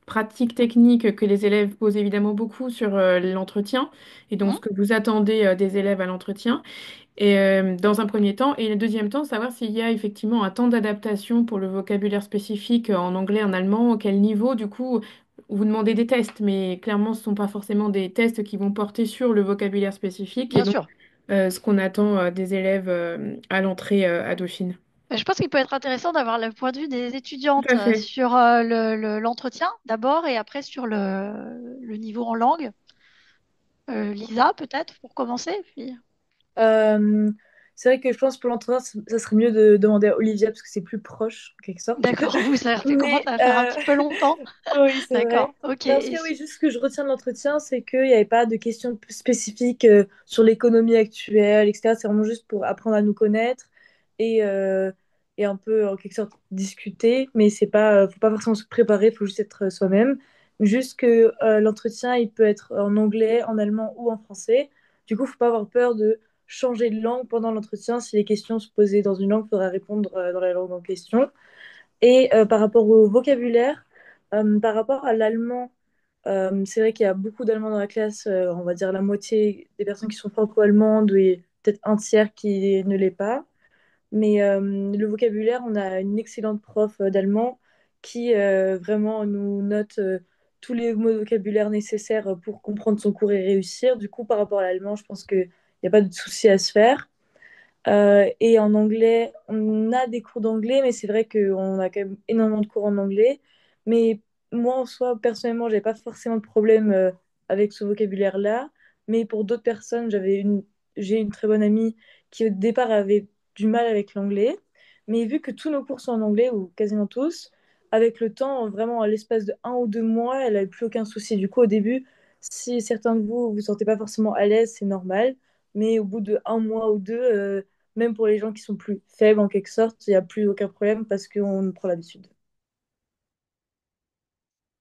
pratique, technique que les élèves posent évidemment beaucoup sur l'entretien et donc Hmm. ce que vous attendez des élèves à l'entretien. Et dans un premier temps, et le deuxième temps, savoir s'il y a effectivement un temps d'adaptation pour le vocabulaire spécifique en anglais, en allemand, à quel niveau, du coup, vous demandez des tests, mais clairement, ce ne sont pas forcément des tests qui vont porter sur le vocabulaire spécifique et Bien donc sûr. ce qu'on attend des élèves à l'entrée à Dauphine. Je pense qu'il peut être intéressant d'avoir le point de vue des Tout étudiantes à fait. sur l'entretien d'abord et après sur le niveau en langue. Lisa, peut-être, pour commencer. Puis... Euh, c'est vrai que je pense pour l'entretien, ça serait mieux de demander à Olivia parce que c'est plus proche, en quelque sorte. D'accord, vous, ça commence Mais à faire un petit peu longtemps. oui, c'est vrai. D'accord, ok. Mais en tout cas, oui, juste ce que je retiens de l'entretien, c'est qu'il n'y avait pas de questions spécifiques sur l'économie actuelle, etc. C'est vraiment juste pour apprendre à nous connaître et, euh, et un peu, en quelque sorte, discuter. Mais c'est pas, faut pas forcément se préparer, il faut juste être soi-même. Juste que l'entretien, il peut être en anglais, en allemand ou en français. Du coup, faut pas avoir peur de changer de langue pendant l'entretien. Si les questions se posaient dans une langue, il faudra répondre dans la langue en question. Et par rapport au vocabulaire, par rapport à l'allemand, c'est vrai qu'il y a beaucoup d'Allemands dans la classe, on va dire la moitié des personnes qui sont franco-allemandes et peut-être un tiers qui ne l'est pas. Mais le vocabulaire, on a une excellente prof d'allemand qui vraiment nous note tous les mots de vocabulaire nécessaires pour comprendre son cours et réussir. Du coup, par rapport à l'allemand, je pense qu'il n'y a pas de souci à se faire. Et en anglais, on a des cours d'anglais, mais c'est vrai qu'on a quand même énormément de cours en anglais. Mais moi, en soi, personnellement, j'avais pas forcément de problème avec ce vocabulaire-là. Mais pour d'autres personnes, j'ai une très bonne amie qui, au départ, avait du mal avec l'anglais. Mais vu que tous nos cours sont en anglais, ou quasiment tous, avec le temps, vraiment, à l'espace de 1 ou 2 mois, elle n'avait plus aucun souci. Du coup, au début, si certains de vous vous sentez pas forcément à l'aise, c'est normal. Mais au bout de 1 mois ou 2, même pour les gens qui sont plus faibles en quelque sorte, il n'y a plus aucun problème parce qu'on prend l'habitude.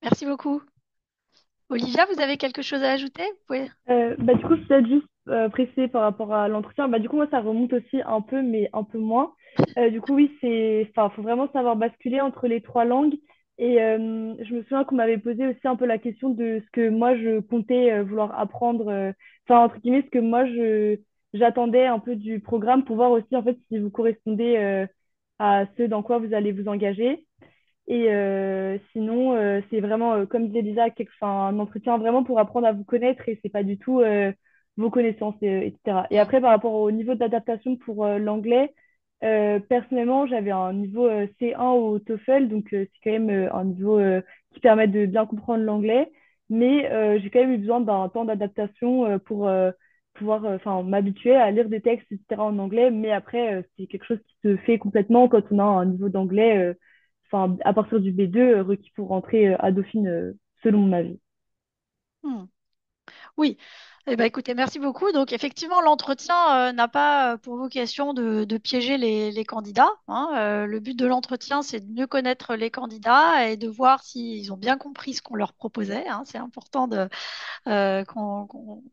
Merci beaucoup. Olivia, vous avez quelque chose à ajouter? Vous pouvez... Bah, du coup, je peut-être juste préciser par rapport à l'entretien. Bah, du coup, moi, ça remonte aussi un peu, mais un peu moins. Du coup, oui, enfin, faut vraiment savoir basculer entre les trois langues. Et je me souviens qu'on m'avait posé aussi un peu la question de ce que moi, je comptais vouloir apprendre. Enfin, entre guillemets, ce que moi, j'attendais un peu du programme pour voir aussi, en fait, si vous correspondez à ce dans quoi vous allez vous engager. Et sinon, c'est vraiment, comme disait Lisa, enfin, un entretien vraiment pour apprendre à vous connaître et c'est pas du tout vos connaissances, etc. Et Mm. après, par rapport au niveau d'adaptation pour l'anglais, personnellement, j'avais un niveau C1 au TOEFL, donc c'est quand même un niveau qui permet de bien comprendre l'anglais, mais j'ai quand même eu besoin d'un temps d'adaptation pour pouvoir m'habituer à lire des textes, etc. en anglais, mais après, c'est quelque chose qui se fait complètement quand on a un niveau d'anglais, à partir du B2 requis pour rentrer à Dauphine, selon mon avis. Mm. Oui, eh ben, écoutez, merci beaucoup. Donc, effectivement, l'entretien n'a pas pour vocation de piéger les candidats, hein. Le but de l'entretien, c'est de mieux connaître les candidats et de voir s'ils ont bien compris ce qu'on leur proposait, hein. C'est important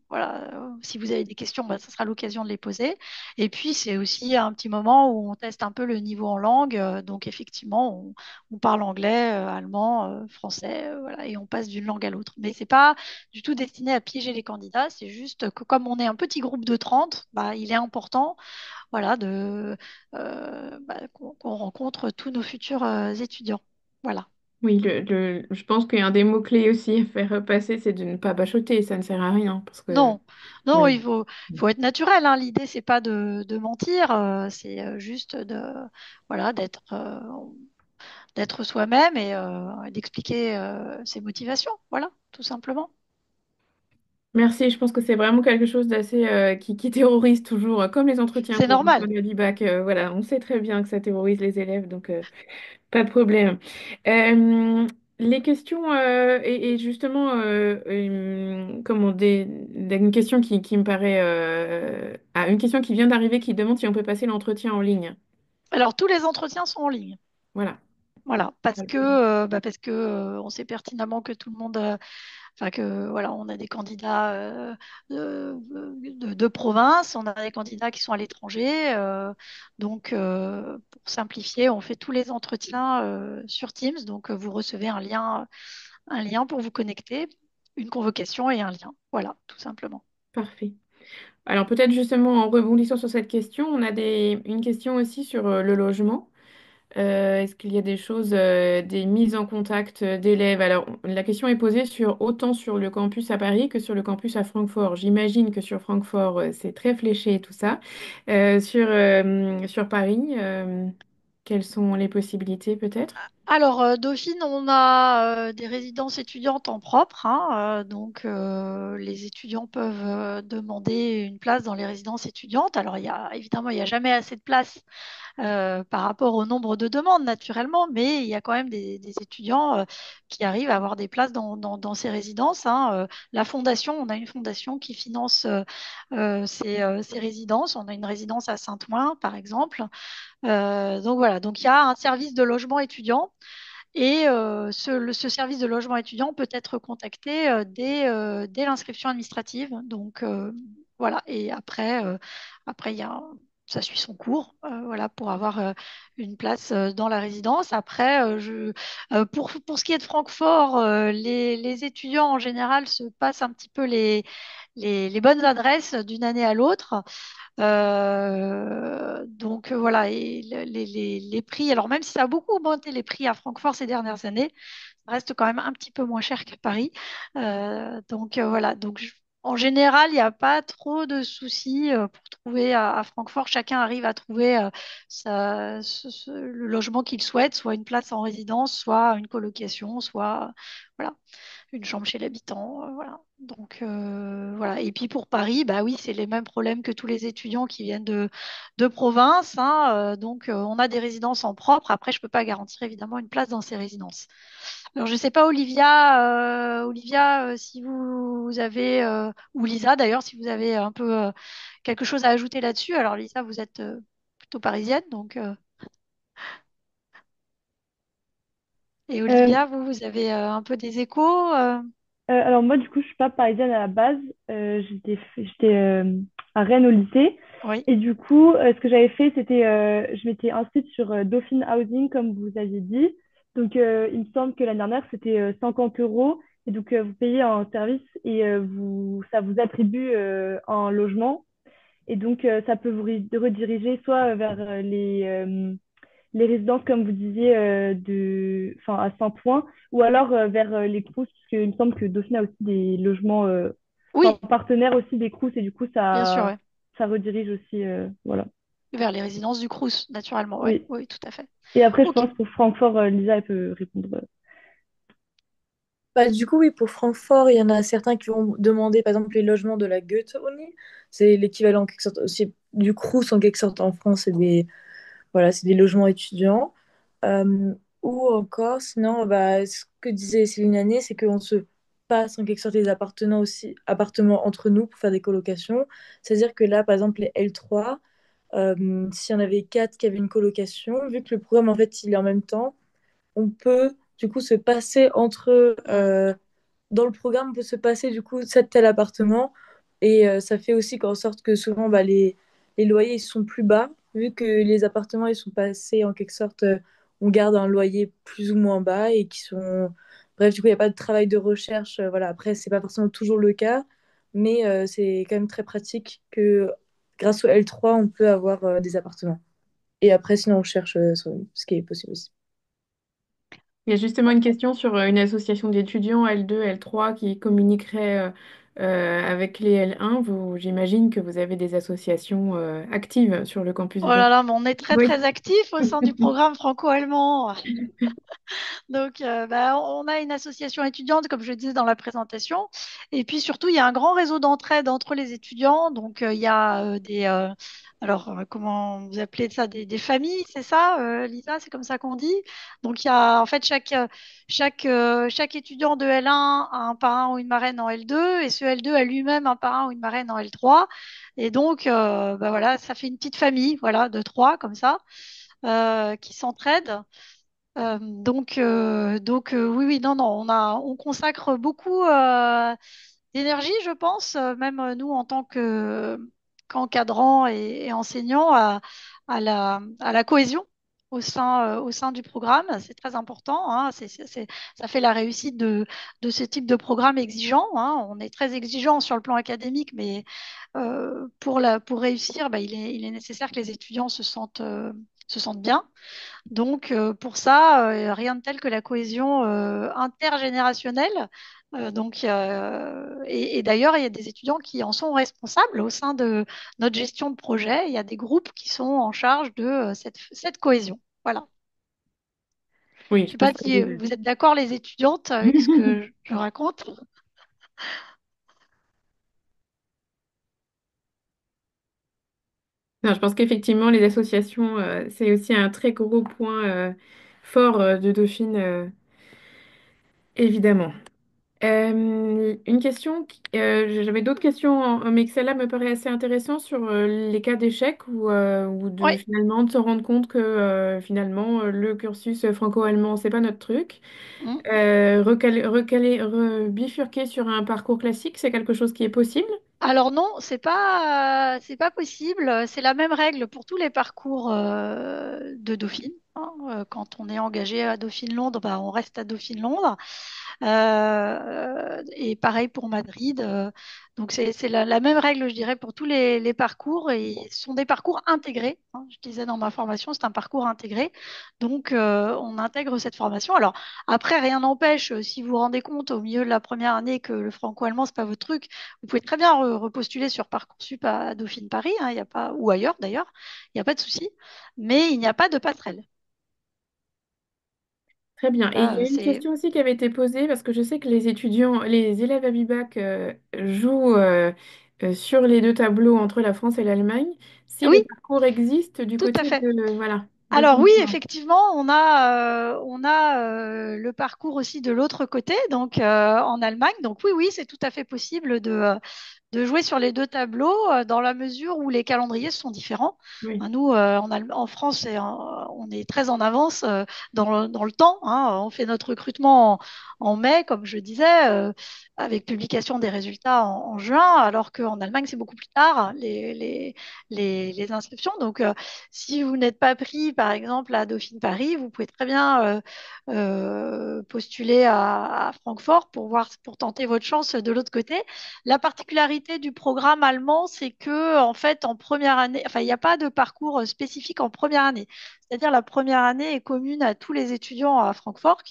voilà, si vous avez des questions, bah, ça sera l'occasion de les poser. Et puis, c'est aussi un petit moment où on teste un peu le niveau en langue. Donc, effectivement, on parle anglais, allemand, français, voilà, et on passe d'une langue à l'autre. Mais c'est pas du tout destiné à piéger les candidats. C'est juste que comme on est un petit groupe de 30, bah, il est important, voilà, qu'on rencontre tous nos futurs étudiants. Voilà. Oui, je pense qu'un des mots-clés aussi à faire passer, c'est de ne pas bachoter, ça ne sert à rien, parce que... Non, non, Ouais. il faut être naturel, hein. L'idée, c'est pas de mentir, c'est juste voilà, d'être soi-même et d'expliquer ses motivations. Voilà, tout simplement. Merci, je pense que c'est vraiment quelque chose d'assez qui terrorise toujours, comme les entretiens C'est pour normal. le bac. Voilà, on sait très bien que ça terrorise les élèves, donc pas de problème. Euh, les questions, et justement, une question qui me paraît... une question qui vient d'arriver qui demande si on peut passer l'entretien en ligne. Alors, tous les entretiens sont en ligne. Voilà. Voilà, parce que on sait pertinemment que tout le monde, enfin que voilà, on a des candidats de province, on a des candidats qui sont à l'étranger, donc pour simplifier, on fait tous les entretiens sur Teams, donc vous recevez un lien pour vous connecter, une convocation et un lien, voilà, tout simplement. Parfait. Alors peut-être justement en rebondissant sur cette question, on a une question aussi sur le logement. Est-ce qu'il y a des choses, des mises en contact d'élèves? Alors la question est posée autant sur le campus à Paris que sur le campus à Francfort. J'imagine que sur Francfort, c'est très fléché et tout ça. Sur Paris, quelles sont les possibilités peut-être? Alors, Dauphine, on a des résidences étudiantes en propre, hein, donc les étudiants peuvent demander une place dans les résidences étudiantes. Alors, évidemment, il n'y a jamais assez de place par rapport au nombre de demandes, naturellement, mais il y a quand même des étudiants qui arrivent à avoir des places dans ces résidences, hein. La fondation, on a une fondation qui finance ces résidences. On a une résidence à Saint-Ouen, par exemple. Donc voilà, donc il y a un service de logement étudiant et ce service de logement étudiant peut être contacté dès l'inscription administrative. Donc voilà, et après ça suit son cours, voilà, pour avoir une place dans la résidence. Après, pour ce qui est de Francfort, les étudiants en général se passent un petit peu les bonnes adresses d'une année à l'autre. Donc voilà, et les prix, alors même si ça a beaucoup augmenté les prix à Francfort ces dernières années, ça reste quand même un petit peu moins cher qu'à Paris. Donc voilà, en général, il n'y a pas trop de soucis pour trouver à Francfort. Chacun arrive à trouver le logement qu'il souhaite, soit une place en résidence, soit une colocation, soit voilà, une chambre chez l'habitant, voilà. Donc voilà. Et puis pour Paris, bah oui, c'est les mêmes problèmes que tous les étudiants qui viennent de province, hein. Donc on a des résidences en propre. Après, je peux pas garantir évidemment une place dans ces résidences. Alors je sais pas, Olivia, si vous avez ou Lisa d'ailleurs, si vous avez un peu quelque chose à ajouter là-dessus. Alors Lisa, vous êtes plutôt parisienne, donc et Euh, Olivia, vous avez un peu des échos. alors moi, du coup, je suis pas parisienne à la base. J'étais à Rennes au lycée. Oui. Et du coup, ce que j'avais fait, c'était, je m'étais inscrite sur Dauphine Housing, comme vous aviez dit. Donc, il me semble que l'année dernière, c'était 50 euros. Et donc, vous payez un service et ça vous attribue un logement. Et donc, ça peut vous rediriger soit vers les résidences, comme vous disiez, à Saint-Ouen, ou alors vers les Crous, parce qu'il me semble que Dauphine a aussi des logements Oui, partenaire aussi des Crous, et du coup, bien sûr, ouais. ça redirige aussi, voilà. Vers les résidences du Crous, naturellement, ouais. Oui. Oui, tout à fait. Et après, je Ok. pense pour Francfort, Lisa, elle peut répondre. Bah, du coup, oui, pour Francfort, il y en a certains qui vont demander, par exemple, les logements de la Goethe-Uni. C'est l'équivalent, en quelque sorte, aussi du Crous, en quelque sorte, en France. Voilà, c'est des logements étudiants. Euh, ou encore, sinon, bah, ce que disait Céline Année, c'est qu'on se passe, en quelque sorte, les appartements entre nous pour faire des colocations. C'est-à-dire que là, par exemple, les L3, s'il y en avait quatre qui avaient une colocation, vu que le programme, en fait, il est en même temps, on peut du coup se passer entre Hmm. dans le programme, on peut se passer du coup tel appartement et ça fait aussi qu'en sorte que souvent bah, les loyers ils sont plus bas vu que les appartements ils sont passés en quelque sorte on garde un loyer plus ou moins bas et qui sont bref du coup il n'y a pas de travail de recherche voilà après c'est pas forcément toujours le cas mais c'est quand même très pratique que grâce au L3 on peut avoir des appartements et après sinon on cherche ce qui est possible aussi. Il y a justement une question sur une association d'étudiants L2, L3 qui communiquerait avec les L1. J'imagine que vous avez des associations actives sur le campus Oh de là Dauphine. là, mais on est très Oui. très actifs au sein du programme franco-allemand. Donc, bah, on a une association étudiante, comme je disais dans la présentation. Et puis surtout, il y a un grand réseau d'entraide entre les étudiants. Donc, il y a comment vous appelez ça, des familles, c'est ça, Lisa, c'est comme ça qu'on dit. Donc, il y a en fait chaque étudiant de L1 a un parrain ou une marraine en L2, et ce L2 a lui-même un parrain ou une marraine en L3. Et donc, bah, voilà, ça fait une petite famille, voilà, de trois comme ça, qui s'entraident. Oui, oui, non, non, on consacre beaucoup d'énergie, je pense, même nous en tant qu'encadrants et enseignants, à la cohésion au sein du programme. C'est très important, hein. Ça fait la réussite de ce type de programme exigeant, hein. On est très exigeant sur le plan académique, mais pour réussir, bah, il est nécessaire que les étudiants se sentent bien. Donc, pour ça, rien de tel que la cohésion intergénérationnelle. Et d'ailleurs, il y a des étudiants qui en sont responsables au sein de notre gestion de projet. Il y a des groupes qui sont en charge de cette cohésion. Voilà. Oui, Je ne je sais pense pas que si vous êtes d'accord, les étudiantes, avec ce que je raconte. non, je pense qu'effectivement, les associations, c'est aussi un très gros point fort de Dauphine, évidemment. Une question, j'avais d'autres questions, mais que celle-là me paraît assez intéressante sur les cas d'échec ou Oui. de finalement de se rendre compte que finalement le cursus franco-allemand, c'est pas notre truc. Bifurquer sur un parcours classique, c'est quelque chose qui est possible? Alors non, c'est pas possible. C'est la même règle pour tous les parcours de Dauphine, hein. Quand on est engagé à Dauphine-Londres, bah, on reste à Dauphine-Londres. Et pareil pour Madrid. Donc c'est la même règle, je dirais, pour tous les parcours. Et ce sont des parcours intégrés, hein. Je disais dans ma formation, c'est un parcours intégré. Donc on intègre cette formation. Alors après, rien n'empêche, si vous vous rendez compte au milieu de la première année que le franco-allemand, c'est pas votre truc, vous pouvez très bien repostuler sur Parcoursup à Dauphine Paris, hein, il y a pas, ou ailleurs d'ailleurs, il n'y a pas de souci. Mais il n'y a pas de passerelle. Très bien. Et il y Là, a une c'est question aussi qui avait été posée parce que je sais que les élèves à Bibac jouent sur les deux tableaux entre la France et l'Allemagne. Si le oui, parcours existe du tout à côté fait. de voilà de Alors oui, Francfort. effectivement, on a le parcours aussi de l'autre côté, donc en Allemagne. Donc oui, oui, c'est tout à fait possible de jouer sur les deux tableaux dans la mesure où les calendriers sont différents. Oui. Hein, nous, en France, on est très en avance dans le temps, hein. On fait notre recrutement en mai, comme je disais, avec publication des résultats en juin, alors qu'en Allemagne, c'est beaucoup plus tard, les inscriptions. Donc, si vous n'êtes pas pris, par exemple, à Dauphine Paris, vous pouvez très bien postuler à Francfort pour tenter votre chance de l'autre côté. La particularité du programme allemand, c'est que, en fait, en première année, enfin, il n'y a pas de parcours spécifique en première année. C'est-à-dire dire, la première année est commune à tous les étudiants à Francfort,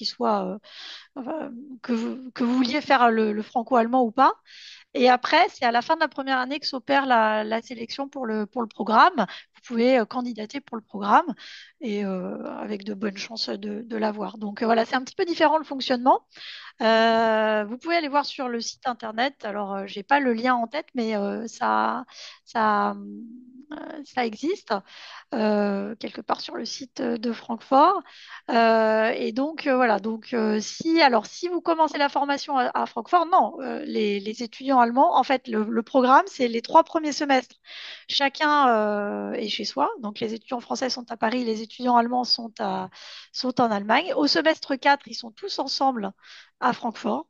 enfin, que vous vouliez faire le franco-allemand ou pas. Et après, c'est à la fin de la première année que s'opère la sélection pour le programme. Vous pouvez candidater pour le programme et avec de bonnes chances de l'avoir. Donc voilà, c'est un petit peu différent le fonctionnement. Vous pouvez aller voir sur le site internet. Alors, j'ai pas le lien en tête, mais ça, ça existe quelque part sur le site de Francfort. Et donc, voilà. Donc, si vous commencez la formation à Francfort, non, les étudiants allemands, en fait, le programme, c'est les 3 premiers semestres. Chacun est chez soi. Donc, les étudiants français sont à Paris, les étudiants allemands sont en Allemagne. Au semestre 4, ils sont tous ensemble à Francfort.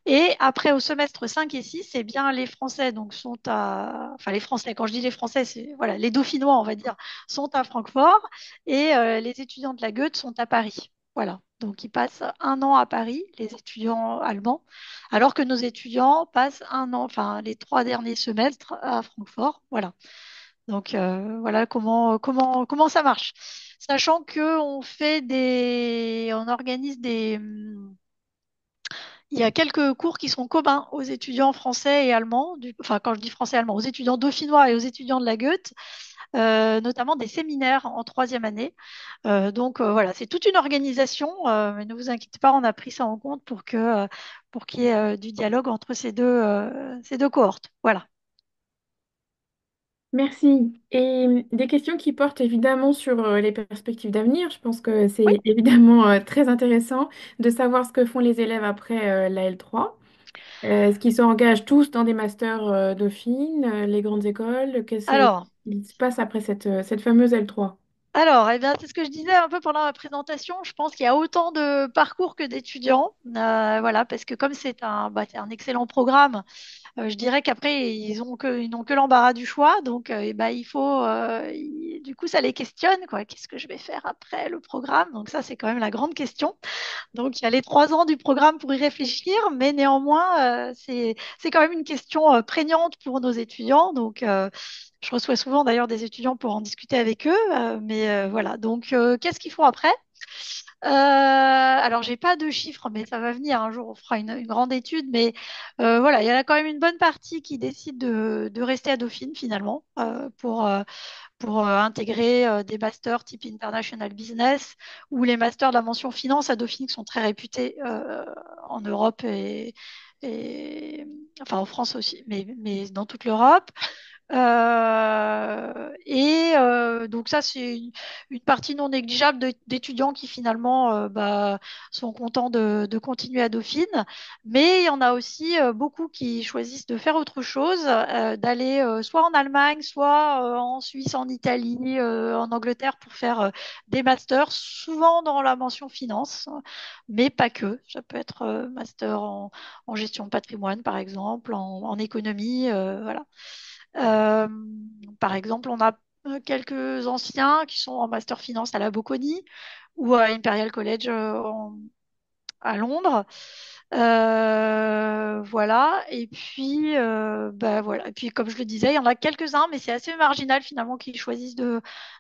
Et après, au semestre 5 et 6, eh bien, les Français donc, sont à... Enfin, les Français, quand je dis les Français, c'est voilà, les Dauphinois, on va dire, sont à Francfort et les étudiants de la Goethe sont à Paris. Voilà. Donc, ils passent un an à Paris, les étudiants allemands, alors que nos étudiants passent un an, enfin, les 3 derniers semestres à Francfort. Voilà. Donc, voilà comment ça marche. Sachant que on organise il y a quelques cours qui sont communs aux étudiants français et allemands, enfin quand je dis français et allemand, aux étudiants dauphinois et aux étudiants de la Goethe, notamment des séminaires en 3e année. Donc voilà, c'est toute une organisation, mais ne vous inquiétez pas, on a pris ça en compte pour qu'il y ait du dialogue entre ces deux cohortes. Voilà. Merci. Et des questions qui portent évidemment sur les perspectives d'avenir. Je pense que Oui. c'est évidemment très intéressant de savoir ce que font les élèves après la L3. Est-ce qu'ils s'engagent tous dans des masters Dauphine, les grandes écoles? Qu'est-ce Alors, qui se passe après cette fameuse L3? eh bien, c'est ce que je disais un peu pendant la présentation. Je pense qu'il y a autant de parcours que d'étudiants. Voilà, parce que comme c'est un excellent programme, je dirais qu'après, ils n'ont que l'embarras du choix. Donc, du coup, ça les questionne, quoi. Qu'est-ce que je vais faire après le programme? Donc, ça, c'est quand même la grande question. Donc, il y a les 3 ans du programme pour y réfléchir, mais néanmoins, c'est quand même une question prégnante pour nos étudiants. Donc, je reçois souvent d'ailleurs des étudiants pour en discuter avec eux. Mais voilà. Donc, qu'est-ce qu'ils font après? Alors, j'ai pas de chiffres, mais ça va venir. Un jour, on fera une grande étude. Mais voilà, il y en a quand même une bonne partie qui décide de rester à Dauphine finalement pour intégrer des masters type International Business ou les masters de la mention finance à Dauphine qui sont très réputés en Europe enfin en France aussi, mais dans toute l'Europe. Donc ça, c'est une partie non négligeable d'étudiants qui finalement sont contents de continuer à Dauphine. Mais il y en a aussi beaucoup qui choisissent de faire autre chose, d'aller soit en Allemagne, soit en Suisse, en Italie, en Angleterre pour faire des masters, souvent dans la mention finance, mais pas que. Ça peut être master en gestion de patrimoine, par exemple, en économie, voilà. Euh, Par exemple, on a quelques anciens qui sont en master finance à la Bocconi ou à Imperial College à Londres. Voilà. Et puis, voilà. Et puis, comme je le disais, il y en a quelques-uns, mais c'est assez marginal finalement qui choisissent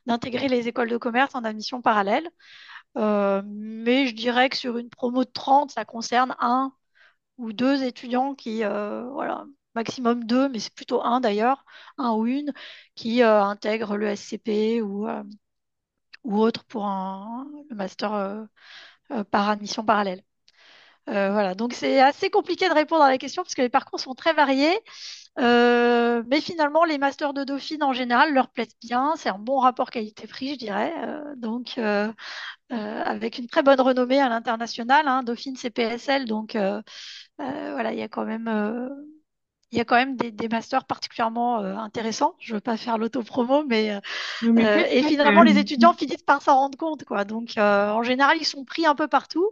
d'intégrer les écoles de commerce en admission parallèle. Mais je dirais que sur une promo de 30, ça concerne un ou deux étudiants voilà, maximum deux, mais c'est plutôt un d'ailleurs, un ou une, qui intègrent le SCP ou autre pour le master par admission parallèle. Voilà, donc c'est assez compliqué de répondre à la question parce que les parcours sont très variés. Mais finalement, les masters de Dauphine en général leur plaisent bien. C'est un bon rapport qualité-prix, je dirais. Avec une très bonne renommée à l'international. Hein. Dauphine, c'est PSL, donc voilà, il y a quand même des masters particulièrement intéressants. Je ne veux pas faire l'autopromo, mais Mais et faites. finalement les étudiants finissent par s'en rendre compte, quoi. Donc en général, ils sont pris un peu partout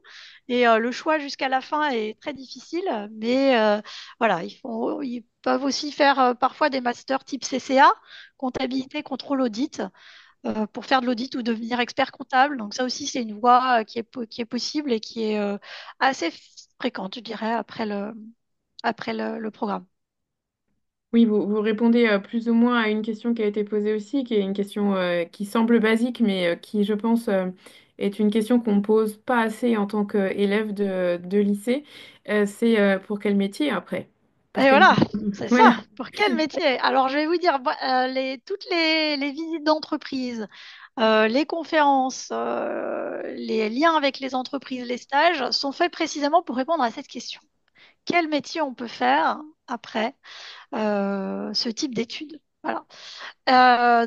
et le choix jusqu'à la fin est très difficile. Mais voilà, ils peuvent aussi faire parfois des masters type CCA, comptabilité, contrôle, audit, pour faire de l'audit ou devenir expert comptable. Donc ça aussi, c'est une voie qui est possible et qui est assez fréquente, je dirais, après le programme. Oui, vous répondez plus ou moins à une question qui a été posée aussi, qui est une question qui semble basique, mais qui, je pense, est une question qu'on ne pose pas assez en tant qu'élève de lycée. C'est pour quel métier après? Parce Et que voilà, c'est ça. voilà. Pour quel métier? Alors, je vais vous dire, toutes les visites d'entreprise, les conférences, les liens avec les entreprises, les stages sont faits précisément pour répondre à cette question. Quel métier on peut faire après ce type d'études? Voilà.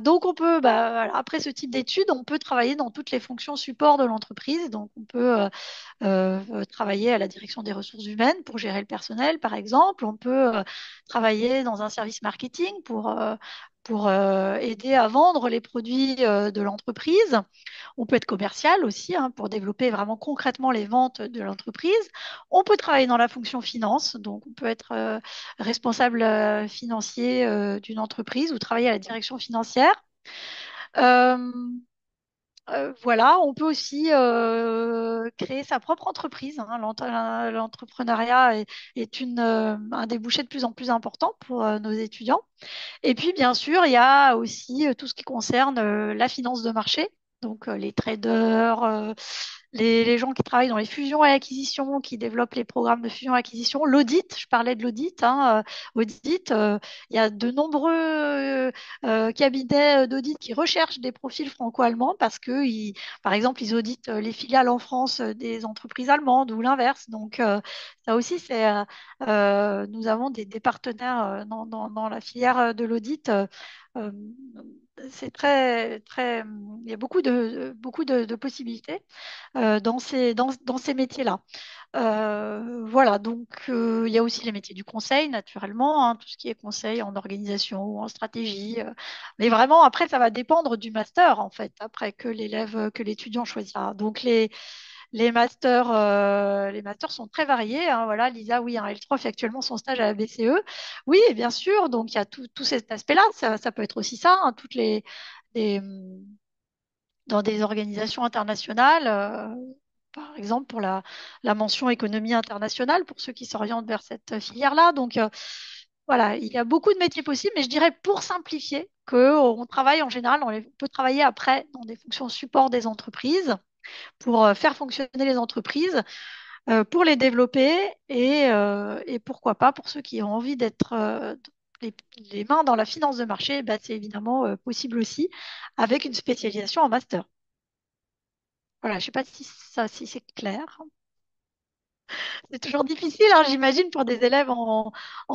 Donc on peut, voilà, après ce type d'études, on peut travailler dans toutes les fonctions support de l'entreprise. Donc on peut travailler à la direction des ressources humaines pour gérer le personnel, par exemple. On peut travailler dans un service marketing pour aider à vendre les produits de l'entreprise. On peut être commercial aussi, hein, pour développer vraiment concrètement les ventes de l'entreprise. On peut travailler dans la fonction finance, donc on peut être responsable financier d'une entreprise ou travailler à la direction financière. Euh, voilà, on peut aussi créer sa propre entreprise, hein. L'entrepreneuriat est un débouché de plus en plus important pour nos étudiants. Et puis, bien sûr, il y a aussi tout ce qui concerne la finance de marché, donc les traders, les gens qui travaillent dans les fusions et acquisitions, qui développent les programmes de fusion et acquisition, l'audit, je parlais de l'audit, hein, audit, il y a de nombreux cabinets d'audit qui recherchent des profils franco-allemands parce que, par exemple, ils auditent les filiales en France des entreprises allemandes ou l'inverse. Donc, ça aussi, nous avons des partenaires dans la filière de l'audit. Euh, c'est très, il y a beaucoup de possibilités dans ces métiers-là. Voilà, donc il y a aussi les métiers du conseil, naturellement, hein, tout ce qui est conseil en organisation ou en stratégie. Mais vraiment, après, ça va dépendre du master, en fait, après que l'étudiant choisira. Donc, les masters sont très variés, hein. Voilà, Lisa, oui, hein, elle fait actuellement son stage à la BCE. Oui, et bien sûr, donc il y a tout cet aspect-là. Ça peut être aussi ça, hein, des, dans des organisations internationales, par exemple pour la mention économie internationale, pour ceux qui s'orientent vers cette filière-là. Donc, voilà, il y a beaucoup de métiers possibles, mais je dirais pour simplifier qu'on travaille en général, on peut travailler après dans des fonctions support des entreprises pour faire fonctionner les entreprises, pour les développer et pourquoi pas pour ceux qui ont envie d'être les, les mains dans la finance de marché, bah, c'est évidemment possible aussi avec une spécialisation en master. Voilà, je ne sais pas si c'est clair. C'est toujours difficile, hein, j'imagine, pour des élèves en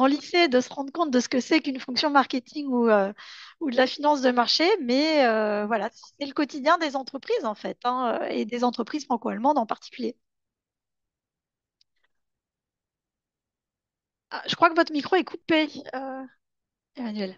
lycée de se rendre compte de ce que c'est qu'une fonction marketing ou de la finance de marché, mais voilà, c'est le quotidien des entreprises en fait, hein, et des entreprises franco-allemandes en particulier. Ah, je crois que votre micro est coupé, Emmanuel.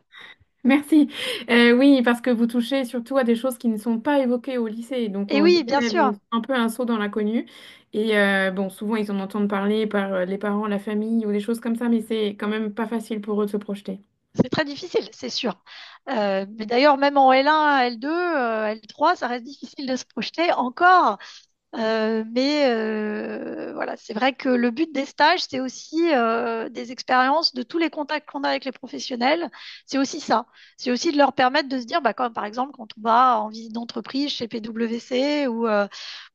Merci. Oui, parce que vous touchez surtout à des choses qui ne sont pas évoquées au lycée. Donc, Et en oui, lycée, bien elles sûr, ont un peu un saut dans l'inconnu. Et bon, souvent, ils en entendent parler par les parents, la famille ou des choses comme ça, mais c'est quand même pas facile pour eux de se projeter. c'est très difficile, c'est sûr. Mais d'ailleurs, même en L1, L2, L3, ça reste difficile de se projeter encore. Mais voilà, c'est vrai que le but des stages, c'est aussi des expériences, de tous les contacts qu'on a avec les professionnels. C'est aussi ça. C'est aussi de leur permettre de se dire, bah, comme par exemple quand on va en visite d'entreprise chez PwC ou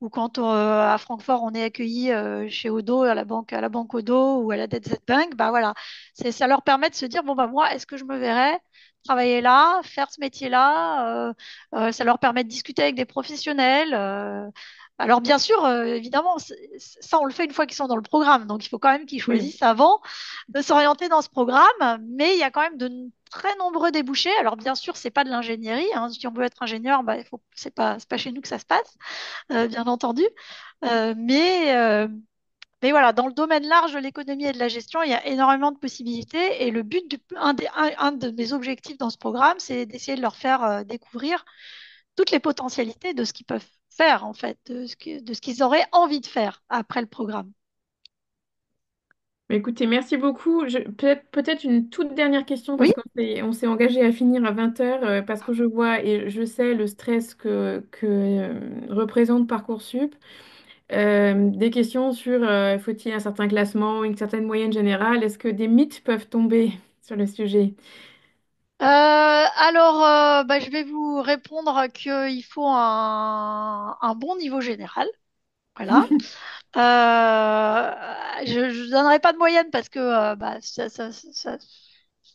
quand à Francfort on est accueilli chez Odo, à la banque Odo ou à la DZ Bank, bah voilà, ça leur permet de se dire, bon bah moi, est-ce que je me verrais travailler là, faire ce métier-là? Ça leur permet de discuter avec des professionnels. Alors bien sûr, évidemment, ça on le fait une fois qu'ils sont dans le programme, donc il faut quand même qu'ils Oui. choisissent avant de s'orienter dans ce programme, mais il y a quand même très nombreux débouchés. Alors bien sûr, c'est pas de l'ingénierie, hein. Si on veut être ingénieur, bah, c'est pas chez nous que ça se passe, bien entendu. Euh, mais, euh, mais voilà, dans le domaine large de l'économie et de la gestion, il y a énormément de possibilités. Et le but un de mes objectifs dans ce programme, c'est d'essayer de leur faire découvrir toutes les potentialités de ce qu'ils peuvent faire, en fait, de ce qu'ils auraient envie de faire après le programme. Mais écoutez, merci beaucoup. Peut-être une toute dernière question Oui, parce qu'on s'est engagé à finir à 20h parce que je vois et je sais le stress que représente Parcoursup. Des questions sur faut-il un certain classement, une certaine moyenne générale? Est-ce que des mythes peuvent tomber? sur le sujet? Alors, je vais vous répondre qu'il faut un bon niveau général. Voilà. Je ne donnerai pas de moyenne parce que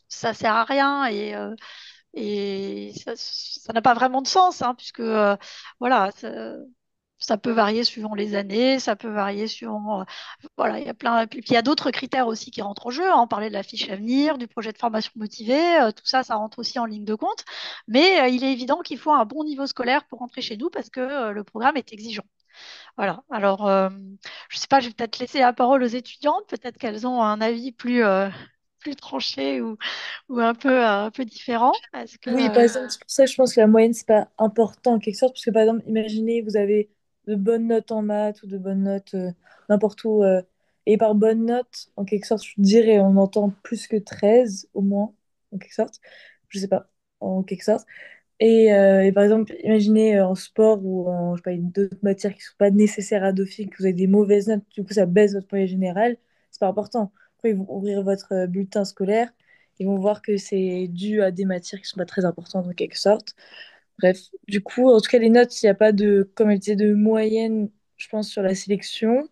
ça sert à rien et ça n'a pas vraiment de sens, hein, puisque voilà, ça peut varier suivant les années, ça peut varier suivant voilà, il y a plein puis il y a d'autres critères aussi qui rentrent en jeu, hein. On parlait de la fiche à venir, du projet de formation motivé, tout ça, ça rentre aussi en ligne de compte. Mais il est évident qu'il faut un bon niveau scolaire pour rentrer chez nous parce que le programme est exigeant. Voilà. Alors, je sais pas, je vais peut-être laisser la parole aux étudiantes. Peut-être qu'elles ont un avis plus tranché ou un peu différent. Est-ce que, Oui, par exemple, c'est pour ça que je pense que la moyenne, c'est pas important en quelque sorte, parce que par exemple, imaginez, vous avez de bonnes notes en maths ou de bonnes notes n'importe où, et par bonne note, en quelque sorte, je dirais, on entend plus que 13 au moins, en quelque sorte, je sais pas, en quelque sorte. Et par exemple, imaginez en sport ou en, je sais pas, d'autres matières qui sont pas nécessaires à Dauphine, que vous avez des mauvaises notes, du coup, ça baisse votre moyenne générale, c'est pas important. Après, ils vont ouvrir votre bulletin scolaire, ils vont voir que c'est dû à des matières qui sont pas très importantes en quelque sorte. Bref, du coup, en tout cas, les notes, il n'y a pas de, comme elle disait, de moyenne, je pense, sur la sélection.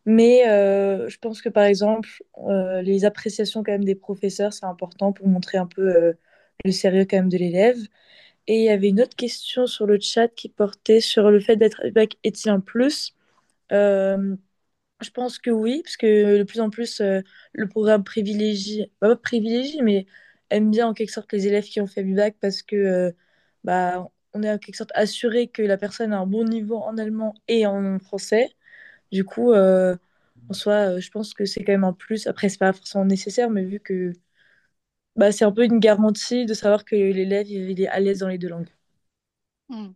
Mais je pense que par exemple, les appréciations quand même des professeurs, c'est important pour montrer un peu le sérieux quand même de l'élève. Et il y avait une autre question sur le chat qui portait sur le fait d'être bac est-il un plus? Euh, je pense que oui, parce que de plus en plus, le programme privilégie, bah, pas privilégie, mais aime bien en quelque sorte les élèves qui ont fait du bac parce que bah, on est en quelque sorte assuré que la personne a un bon niveau en allemand et en français. Du coup, en soi, je pense que c'est quand même un plus. Après, c'est pas forcément nécessaire, mais vu que bah, c'est un peu une garantie de savoir que l'élève il est à l'aise dans les deux langues. hmm.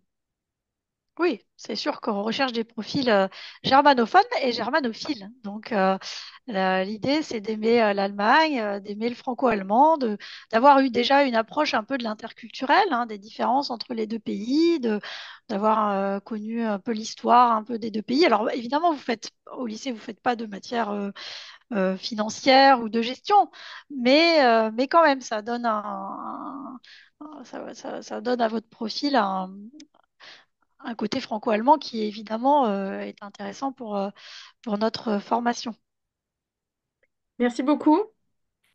Oui, c'est sûr qu'on recherche des profils germanophones et germanophiles. Donc, l'idée, c'est d'aimer l'Allemagne, d'aimer le franco-allemand, d'avoir eu déjà une approche un peu de l'interculturel, hein, des différences entre les deux pays, d'avoir connu un peu l'histoire un peu des deux pays. Alors, évidemment, au lycée, vous faites pas de matière financière ou de gestion, mais quand même, ça donne à votre profil un côté franco-allemand qui évidemment est intéressant pour notre formation. Merci beaucoup.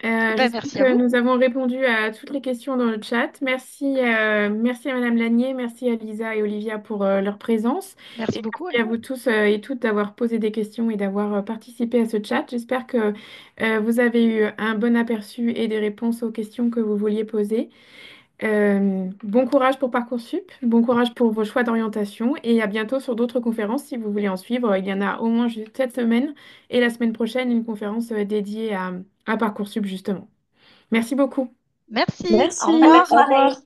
Ben, J'espère merci à que vous. nous avons répondu à toutes les questions dans le chat. Merci, merci à Madame Lanier, merci à Lisa et Olivia pour leur présence. Merci Et beaucoup. merci à vous tous et toutes d'avoir posé des questions et d'avoir participé à ce chat. J'espère que vous avez eu un bon aperçu et des réponses aux questions que vous vouliez poser. Bon courage pour Parcoursup, bon courage pour vos choix d'orientation et à bientôt sur d'autres conférences si vous voulez en suivre. Il y en a au moins juste cette semaine et la semaine prochaine une conférence dédiée à Parcoursup justement. Merci beaucoup. Merci. Au Merci, Très belle revoir. au revoir. soirée.